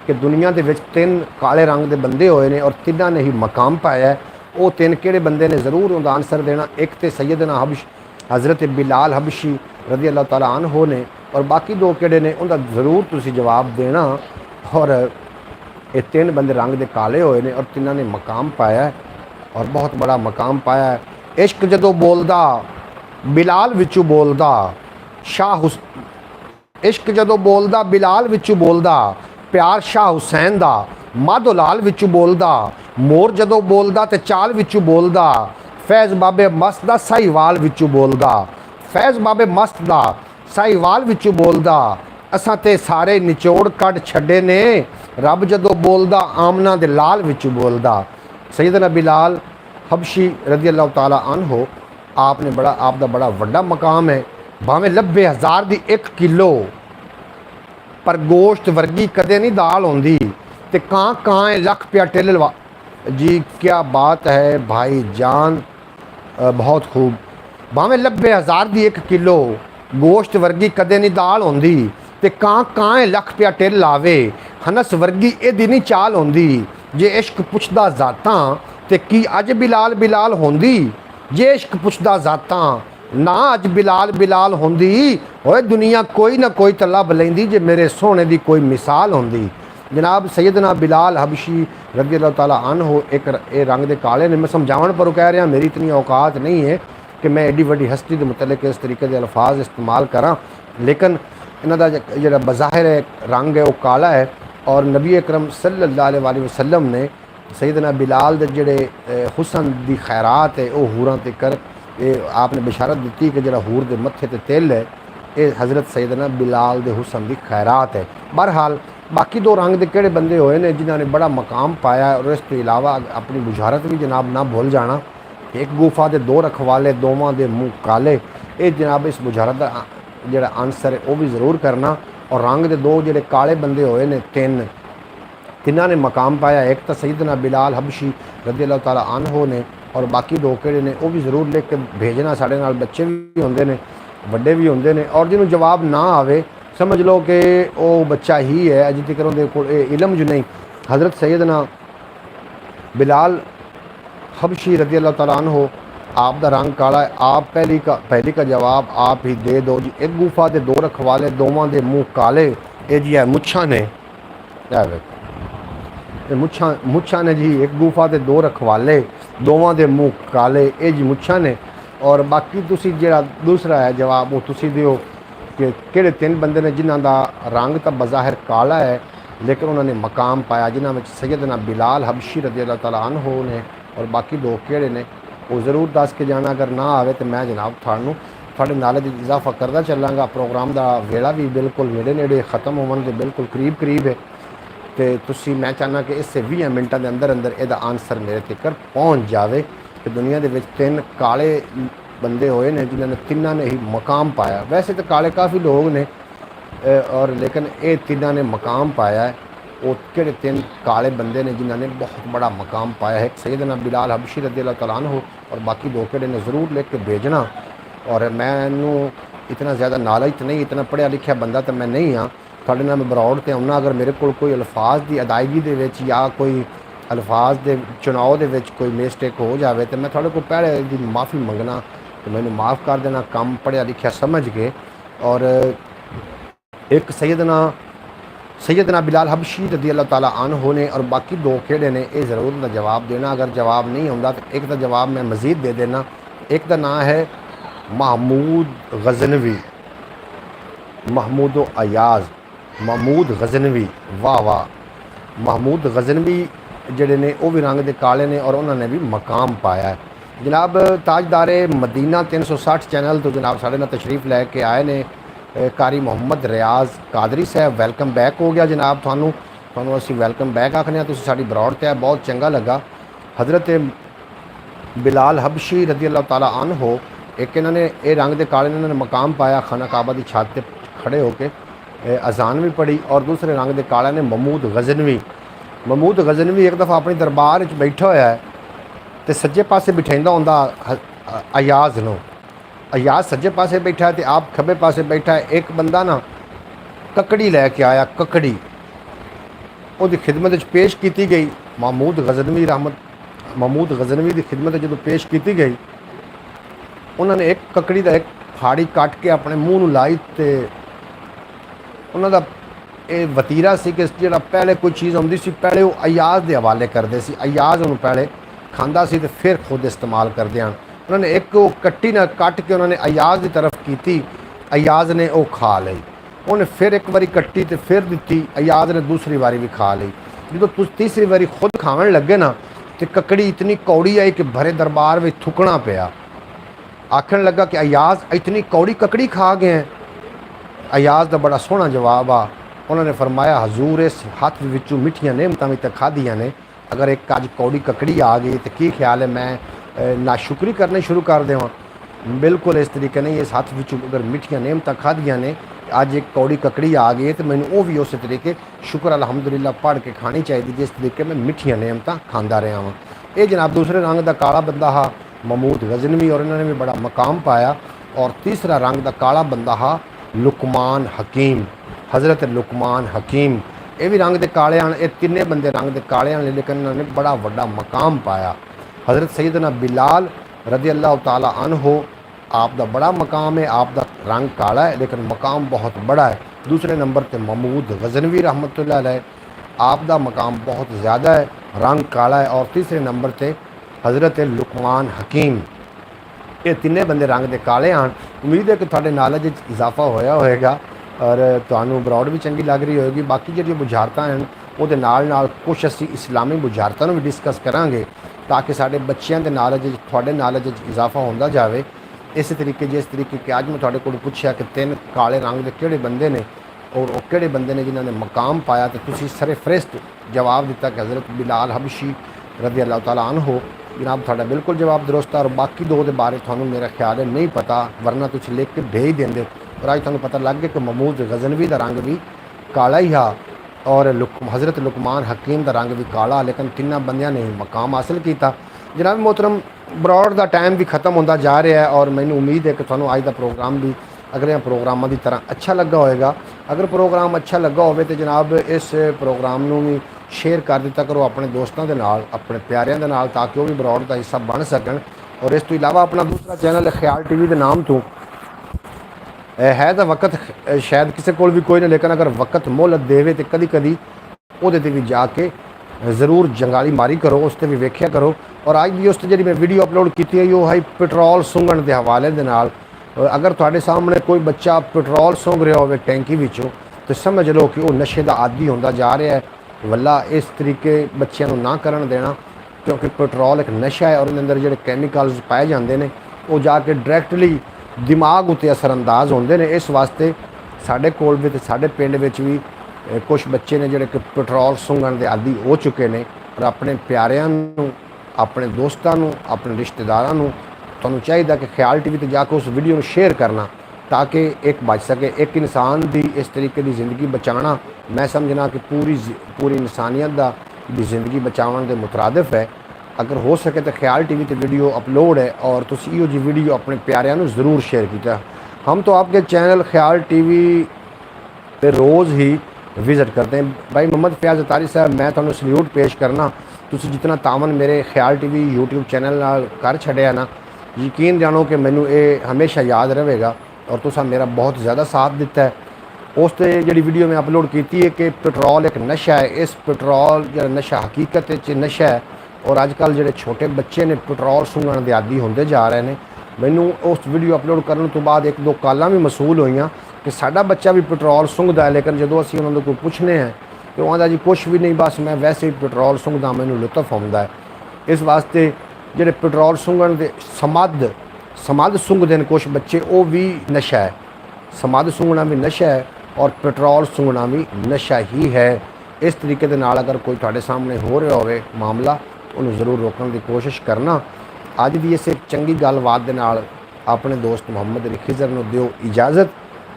कि दुनिया के विच 3 काले रंग के बंदे होए ने और तिन्हां ने ही मकाम पाया है वो 3 किहड़े बंदे ने ज़रूर उनका आंसर देना एक तो सैयदना हबश हज़रत बिलाल हबशी रज़ी अल्लाह तआला अन्हु ने और बाकी 2 किहड़े ने उनका ज़रूर तुसी जवाब देना और ये 3 बंदे रंग के काले होए ने और तिन्हां ने मकाम पाया है और बहुत बड़ा मकाम पाया है इश्क जदों बोलदा बिलाल विचों बोलदा शाह इश्क जदों बोलदा बिलाल विचों बोलदा प्यार शाह हुसैन दा माधो लाल विचों बोलदा मोर जदों बोलदा ते चाल विचों बोलदा फैज़ बाबे मस्त दा साहिवाल विचों बोलदा फैज़ बाबे मस्त दा साहिवाल विचों बोलदा असां ते सारे निचोड़ कढ छड्डे ने रब जदों बोलदा आमना दे लाल विचों बोलदा सैयदना बिलाल हबशी रज़ी अल्लाह ताला अन्हु आपने बड़ा आप दा बड़ा वड्डा मकाम है भावें 90,000 दी 1 किलो पर गोश्त वर्गी कदे नहीं दाल होंदी ते कां लख रुपया टिल लवा जी क्या बात है भाई जान बहुत खूब भावें 90,000 दी 1 किलो गोश्त वर्गी कदे नहीं दाल होंदी ते कां लख रुपया टिल लावे हनस वर्गी एदी नहीं चाल होंदी जे इश्क पुछदा जातां ते की अज बिलाल बिलाल होंदी ਜੇ ਇਸ਼ਕ ਪੁੱਛਦਾ ਜ਼ਾਤਾਂ ਨਾ ਅੱਜ ਬਿਲਾਲ ਬਿਲਾਲ ਹੁੰਦੀ ਓਏ ਦੁਨੀਆ ਕੋਈ ਨਾ ਕੋਈ ਤਾਂ ਲੱਭ ਲੈਂਦੀ ਜੇ ਮੇਰੇ ਸੋਹਣੇ ਦੀ ਕੋਈ ਮਿਸਾਲ ਹੁੰਦੀ। जनाब सैयदना बिलाल हबशी रज़ी अल्लाह ताला अन्हो एक रंग के काले ने मैं समझावन पर कह रहा मेरी इतनी औकात नहीं है कि मैं एडी वड्डी हस्ती के मुतलक इस तरीके के अल्फाज इस्तेमाल करा, लेकिन इन्हों का जो बज़ाहिर रंग है वह काला है। और नबी अकरम सल्लल्लाहु अलैहि वसल्लम ने सैयदना बिलाल के जोड़े हुसन की खैरात है वह हूरां तकर आपने बशारत दी कि जो हूर के मत्थे ते तिल है ये हज़रत सैयदना बिलाल के हुसन की खैरात है। बहरहाल बाकी दो रंग के किहड़े बंदे होए ने जिन्होंने बड़ा मकाम पाया और इस तो इलावा अपनी बुझारत भी जनाब ना भूल जाना। एक गुफा के दो रखवाले दोवां दे मुँह काले, ये जनाब इस बुझारत का जोड़ा आंसर है वह भी जरूर करना। और रंग के दो जोड़े काले बंदे होए ने तिन्हां ने मकाम पाया, एक तो सैयदना बिलाल हबशी रज़ी अल्लाह ताला अन्हो ने और बाकी दो किहड़े ने वह भी जरूर लिख के भेजना। साढ़े नाल बच्चे भी होंदे ने वड्डे भी होंदे ने और जिन्होंने जवाब ना आवे समझ लो कि वह बच्चा ही है अजे तक उहदे कोल इलम जो नहीं। हज़रत सैयदना बिलाल हबशी रज़ी अल्लाह तआला अन्हु आप दा रंग काला है। आप पहली का जवाब आप ही दे दो जी। एक गुफा के दो रखवाले दोवां दे मुँह काले, ये जी है मुच्छां ने, मुच्छां ने जी। एक गुफा के दो रखवाले दोवां दे मुँह काले, ये जी मुच्छां ने। और बाकी तुसी जिहड़ा दूसरा है जवाब वो तुसी दिओ कि किहड़े तीन बंदे ने जिन्हां दा रंग तो बज़ाहिर काला है लेकिन उन्होंने मकाम पाया, जिन्हां विच सैयदना बिलाल हबशी रज़ी अल्लाह तआला अन्हु ने और बाकी दो किहड़े ने वो जरूर दस के जाना। अगर ना आवे तो मैं जनाब थोड़े नॉलेज इजाफा करता चलांगा। प्रोग्राम का वेला भी बिल्कुल नेड़े नेड़े खत्म होने के बिल्कुल करीब करीब है तो तुसी मैं चाहना कि इससे 20 मिनटों के अंदर अंदर यदा आंसर मेरे तक पहुँच जाए कि दुनिया के तीन काले बंदे होए ने जिन्होंने तिन्हों ने ही मकाम पाया। वैसे तो काले काफ़ी लोग ने और लेकिन ये तिन्हों ने मकाम पाया है। वो किहड़े तीन काले बंदे ने जिन्होंने बहुत बड़ा मकाम पाया है। सैयदना बिलाल हबशी रज़ी अल्लाह तआला अन्हु और बाकी दो किहड़े ने ज़रूर लिख के भेजना। और मैनू इतना ज़्यादा नॉलेज तो नहीं, इतना पढ़िया लिखा बंदा तो मैं नहीं हाँ। थोड़े नाल मैं बरौड़ ते आउना, अगर मेरे को कोई अल्फाज की अदायगी दे विच या कोई अल्फाज के चुनाव के कोई मिसटेक हो जाए तो मैं थोड़े को पहले की माफ़ी मंगना तो मैंने माफ़ कर देना काम पढ़िया लिखा समझ के। और एक सैयदना बिलाल हबशी रज़ी अल्लाह ताला अन्हु ने और बाकी दो किहड़े ने ये ज़रूर जवाब देना। अगर जवाब नहीं आता तो एक का जवाब मैं मज़ीद दे देना। एक का नाम है महमूद गज़नवी, महमूद अयाज़, महमूद गज़नवी। वाह वाह, महमूद गज़नवी जिहड़े ने वो भी रंग के काले ने और उन्होंने भी मकाम पाया है। जनाब ताजदारे मदीना 360 चैनल तो जनाब साढ़े नाल तशरीफ़ लैके आए ने कारी मोहम्मद रियाज कादरी साहब। वेलकम बैक हो गया जनाब, थानू असीं वेलकम बैक आखने तुसीं साडी बरौड़ ते है, बहुत चंगा लगा। हज़रत बिलाल हबशी रज़ी अल्लाह ताला अन्हु एक इन्होंने ये रंग के काले इन्होंने मकाम पाया, खाना काबा की छत पर खड़े होकर अजान भी पढ़ी। और दूसरे रंग के काले ने महमूद गज़नवी एक दफ़ा अपने दरबार बैठा होया है तो सज्जे पासे बिठाइंदा हुंदा अयाज़ नूं। अयाज़ सज्जे पासे बैठा है तो आप खब्बे पासे बैठा है। एक बंदा ना ककड़ी लैके आया, ककड़ी उसकी खिदमत पेश की गई। महमूद गज़नवी की खिदमत जो पेश की गई उन्होंने एक ककड़ी का एक फाड़ी कट के अपने मूँह नूं लाई तो उन्होंने ये वतीरा सी कि जो पहले कोई चीज़ आती सी पहले वो अयाज़ के हवाले करते सी, अयाज़ उन्होंने पहले खांदा सी तो फिर खुद इस्तेमाल करते हैं। उन्होंने एक वो कट्टी ना कट के उन्होंने अयाज़ की तरफ की, अयाज़ ने वो खा ली। उन्हें फिर एक बारी कट्टी तो फिर दी, अयाज़ ने दूसरी बारी भी खा ली। जो तीसरी बारी खुद खावन लगे ना तो ककड़ी इतनी कौड़ी आई कि भरे दरबार में थुकना पिया। आखन लगा कि अयाज़ इतनी कौड़ी ककड़ी खा गए हैं। अयाज़ का बड़ा सोहना जवाब आ। उन्होंने फरमाया हजूर इस हथ विचों मिठियां नेमतां भी तो खादियां ने, अगर एक अज कौड़ी ककड़ी आ गई तो की ख्याल है मैं नाशुक्री करने शुरू कर देवां। बिल्कुल इस तरीके नहीं, इस हथ विचों अगर मिठियां नेमतां खादियां ने अज एक कौड़ी ककड़ी आ गई तो मैंने वो भी उस तरीके शुक्र अलहमदुलिल्लाह पढ़ के खानी चाहिए जिस तरीके मैं मिठियां नेमतां खांदा रहा हाँ। ये जनाब दूसरे रंग का काला बंदा हा महमूद गज़नवी और इन्होंने भी बड़ा मकाम पाया। और तीसरा रंग का काला बंदा हा लुकमान हकीम, हज़रत लुकमान हकीम। ये भी रंग के काले हैं, ये तिने बंदे रंग के काले हैं लेकिन उन्होंने बड़ा वड्डा मकाम पाया। हज़रत सैयदना बिलाल रज़ी अल्लाह ताला अन्हो, आप दा बड़ा मकाम है, आप दा रंग काला है लेकिन मकाम बहुत बड़ा है। दूसरे नंबर पर महमूद गज़नवी रहमतुल्लाह अलैह, आप दा मकाम बहुत ज़्यादा है, रंग काला है। और तीसरे नंबर पर हज़रत लुकमान हकीम, ये तिने बंदे रंग दे काले आन। उम्मीद है कि थोड़े नॉलेज इजाफा होया होएगा और तुहानू ब्रॉड भी चंगी लग रही होगी। बाकी जिहड़ियां बुझारतां हैं ਉਹਦੇ ਨਾਲ कुछ असी इस्लामी बुझारतां भी डिस्कस करांगे ताकि साडे बच्चों के नॉलेज थोड़े नॉलेज इजाफा होंदा जाए। इस तरीके जिस तरीके कि अज मैं तुहाडे कोल पुछया कि 3 काले रंग के किहड़े बंदे ने और वो किहड़े बंदे ने जिन्होंने मकाम पाया, तो तुसीं सरफरिस्त जवाब दिता कि हज़रत बिलाल हबशी रज़ी अल्लाह तआला अन्हु। जनाब तुहाडा बिल्कुल जवाब दुरुस्त है। और बाकी दो के बारे तुहानू मेरा ख्याल है नहीं पता, वरना तुसीं लिख के भेज देंदे। और अज तुहानू पता लग गया कि महमूद गज़नवी का रंग भी काला ही हा और हज़रत लुकमान हकीम का रंग भी काला, लेकिन तिन्ना बंदियां ने मकाम हासिल किया। जनाब मोहतरम, ब्रॉड का टाइम भी खत्म होता जा रहा है और मैनू उम्मीद है कि तुहानू अज का प्रोग्राम भी अगले प्रोग्रामों की तरह अच्छा लगा होएगा। अगर प्रोग्राम अच्छा लगा हो तो जनाब इस प्रोग्राम को भी शेयर कर दिता करो अपने दोस्तों के नाल, अपने प्यारियों के नाल, ताकि वह भी ब्रॉड का हिस्सा बन सकन। और इस तो इलावा अपना दूसरा चैनल ख्याल टीवी के नाम तो है तो वक्त शायद किसी को भी कोई नहीं, लेकिन अगर वक्त मोहलत देवे तो कदी कदी वो भी जाके ज़रूर जंगाली मारी करो, उस पर भी वेख्या करो। और अज भी उस जी मैं वीडियो अपलोड की है वो है पेट्रोल सूंघण के हवाले के नाल। अगर थोड़े सामने कोई बच्चा पेट्रोल सूंघ रहा हो टैंकी विचों तो समझ लो कि वह नशे का आदी होता जा रहा है। वल्ला इस तरीके बच्चों को ना करन देना, क्योंकि पेट्रोल एक नशा है और उनके अंदर जो कैमिकल्स पाए जाते हैं वो जाके डायरैक्टली दिमाग उत्ते असरअंदाज होंदे ने। इस वास्ते साडे कोल भी ते साडे पिंड विच भी कुछ बच्चे ने जिहड़े कि पेट्रोल सूंघण दे आदी हो चुके हैं। और अपने प्यारियां नूं, अपने दोस्तां नूं, अपने रिश्तेदारां नूं तुहानूं चाहिए कि ख्याल टीवी ते जाके उस वीडियो नूं शेयर करना ताकि एक बच सके। एक इंसान की इस तरीके की ज़िंदगी बचाना मैं समझना कि पूरी इंसानियत की ज़िंदगी बचाने के मुतरादिफ है। अगर हो सके तो ख्याल टीवी ते वीडियो अपलोड है और तुसी इहो जी वीडियो अपने प्यारियां नूं ज़रूर शेयर कीता। हम तो आपके चैनल ख्याल टीवी पे रोज़ ही विज़िट करते हैं। भाई मोहम्मद फयाज़ अतारी साहब, मैं तुहानूं सल्यूट पेश करना। तुसी जितना तावन मेरे ख्याल टीवी यूट्यूब चैनल नाल कर छड़िया ना, यकीन जानो कि मैनू ये हमेशा याद रहेगा। और तुसा मेरा बहुत ज़्यादा साथ दिता है। उस ते जिहड़ी वीडियो मैं अपलोड की है कि पेट्रोल एक नशा है, इस पेट्रोल जो नशा हकीकत नशा है और अजकल जो छोटे बच्चे ने पेट्रोल सूंघण के आदी होंदे जा रहे हैं। मैनू उस वीडियो अपलोड करने तो बाद 1-2 कालां भी मसूल हुई कि साडा बच्चा भी पेट्रोल सूंघदा है, लेकिन जो असीं उन्होंने कोई पूछने हैं तो आंदा जी कुछ भी नहीं, बस मैं वैसे ही पेट्रोल सूंघदा, मैनू लुत्फ आउंदा है। इस वास्ते जिहड़े पेट्रोल सूंघण दे समद सूंघदे ने कुछ बच्चे, वो भी नशा है। समद सूंघना भी नशा है और पेट्रोल सूंघना भी नशा ही है। इस तरीके दे नाल अगर कोई तुहाडे सामने हो रहा होवे मामला, उन्हें ज़रूर रोकने की कोशिश करना। अज भी इस चंगी गलबात दे नाल अपने दोस्त मुहम्मद अली खिज़र नूं दिओ इजाज़त।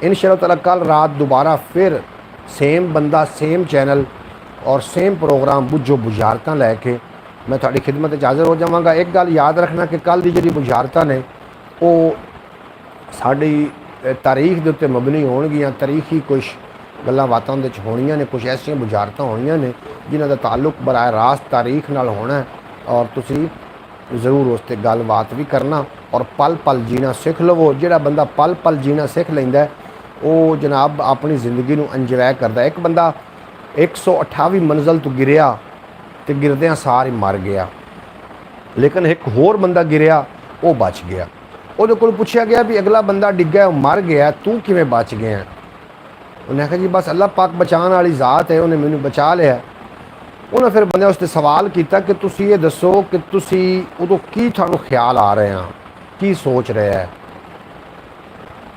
इंशाअल्लाह ताला कल रात दोबारा फिर सेम बंदा, सेम चैनल और सेम प्रोग्राम बुझो बुझारतां लैके मैं तुहाडी खिदमत च हाज़र हो जावांगा। एक गल याद रखना कि कल दी जिहड़ी बुझारतां ने वो साडी तारीख के उत्ते मबनी होणगियां। तारीखी कुछ गल्लां बातां उहदे च होणियां ने, कुछ ऐसियां बुझारतां होणियां ने जिन्हां दा ताल्लुक बराह रास्त तारीख नाल होना है। और तुसी ज़रूर उस ते गलबात भी करना और पल पल जीना सीख लवो। जिहड़ा बंदा पल पल जीना सीख लैंदा है वो जनाब अपनी ज़िंदगी नूं इंजॉय करदा। एक बंदा 128 मंजिल तो गिरिया तो गिरदियां सार ही मर गया, लेकिन एक होर बंदा गिरिया वो बच गया। ਉਹਦੇ ਕੋਲ ਪੁੱਛਿਆ ਗਿਆ भी अगला बंदा डिग्गा मर गया, तू किवें बच गया? उन्हें आखिया जी बस अल्लाह पाक बचाने वाली ज़ात है, उन्हें मैनू बचा लिया। उन्हें फिर बंदे उसते सवाल किया कि तुसी ये दसो कि तुसी उदों की थानू ख्याल आ रहे हैं, की सोच रहा है?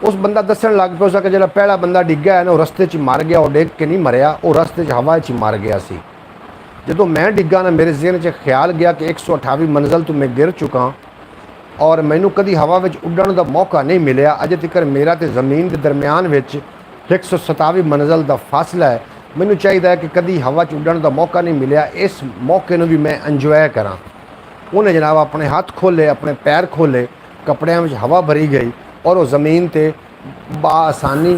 उस बंदा दसन लग पिया उसका कि जो पहला बंदा डिग्गा है ना, वो रस्ते च मर गया, वो डिग के नहीं मरिया, वो रस्ते च हवा च मर गया सी। जो मैं डिग्गा ना, मेरे ज़हन च ख्याल गया कि 128 मंजिल तो मैं गिर चुका और मैनू कभी हवा में उड़न का मौका नहीं मिलया। अजे तक मेरा तो ज़मीन के दरम्यान 127 मंजिल का फासला है। मैनू चाहिए कि कभी हवा च उड़न का मौका नहीं मिलया, इस मौके में भी मैं इंजॉय करा। उन्हें जनाब अपने हाथ खोले, अपने पैर खोले, कपड़िया में हवा भरी गई और वो ज़मीन पर बाआसानी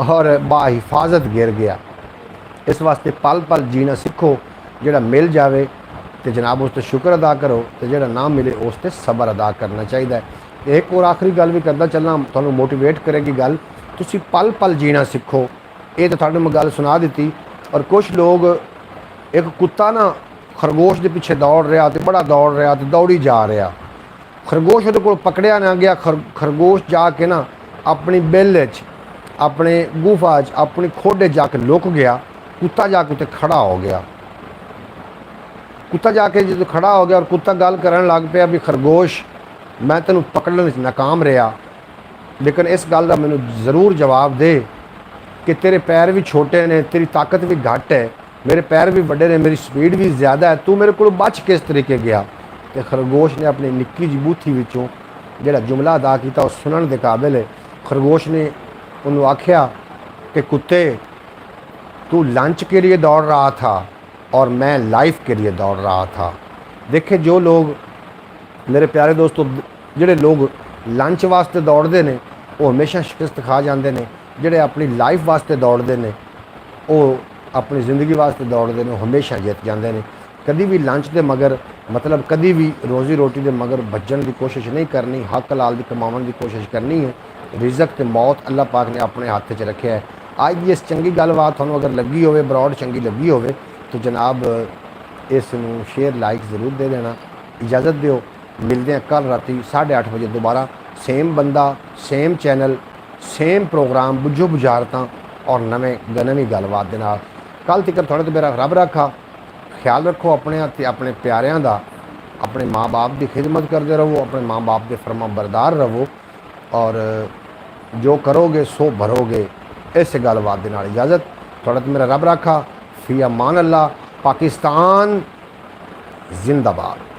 और बाहिफाजत गिर गया। इस वास्ते पल पल जीना सीखो, जोड़ा मिल जाए तो जनाब उस पर शुक्र अदा करो, तो जोड़ा ना मिले उस पर सबर अदा करना चाहिए। एक और आखिरी गल भी करता चलना, थोड़ा मोटिवेट करेगी गल, तुसी पल पल जीना सीखो। ये तो थोड़ी मैं गल सुना दी। और कुछ लोग, एक कुत्ता ना खरगोश के पिछे दौड़ रहा, तो बड़ा दौड़ रहा, तो दौड़ी जा रहा, खरगोश वो को पकड़िया ना गया। खरगोश जाके ना अपनी बिल अपने गुफा अपनी खोडे जाके लुक गया। कुत्ता जाके उत्ते खड़ा हो गया। कुत्ता जाके जो खड़ा हो गया और कुत्ता गल करन लग पाया भी खरगोश मैं तेन पकड़ने नाकाम रहा, लेकिन इस गल का मैनू जरूर जवाब दे कि तेरे पैर भी छोटे ने, तेरी ताकत भी घट है, मेरे पैर भी बड़े ने, मेरी स्पीड भी ज़्यादा है, तू मेरे को बच किस तरीके गया। तो खरगोश ने अपनी निक्की जी बूथी विचों जिहड़ा जुमला अदा किया उस सुनने के काबिल है। खरगोश ने उन्होंने आख्या कि कुत्ते, तू लंच के लिए दौड़ रहा था और मैं लाइफ के लिए दौड़ रहा था। देखे जो लोग, मेरे प्यारे दोस्तों, जिहड़े लोग लंच वास्ते दौड़ते हैं वो हमेशा शिकस्त खा जाते हैं, जिहड़े अपनी लाइफ वास्ते दौड़ते हैं वो अपनी ज़िंदगी वास्ते दौड़ते हैं हमेशा जित जाते हैं। कभी भी लंच के मगर मतलब कभी भी रोज़ी रोटी के मगर भज्जन की कोशिश नहीं करनी, हक हलाल की कमावन की कोशिश करनी है। रिजक तो मौत अल्लाह पाक ने अपने हाथ च रखे है। अज की इस चंगी गलबात थानू अगर लगी हो, ब्रॉड चंगी लगी हो, तो जनाब इस शेयर लाइक ज़रूर दे देना। इजाज़त दो, मिलते हैं कल राती 8:30 बजे दोबारा, सेम बंदा, सेम चैनल, सेम प्रोग्राम, बुझो बुझारतां और नवी गलबात दे नाल। कल तक थोड़े तो मेरा रब रखा। ख्याल रखो अपने ते अपने प्यारियां दा, अपने माँ बाप की खिदमत करते रहो, अपने माँ बाप के फरमा बरदार रहो और जो करोगे सो भरोगे। इस गलबात दे नाल इजाज़त, थोड़ा तो मेरा रब रखा। फी अमान अल्लाह। पाकिस्तान जिंदाबाद।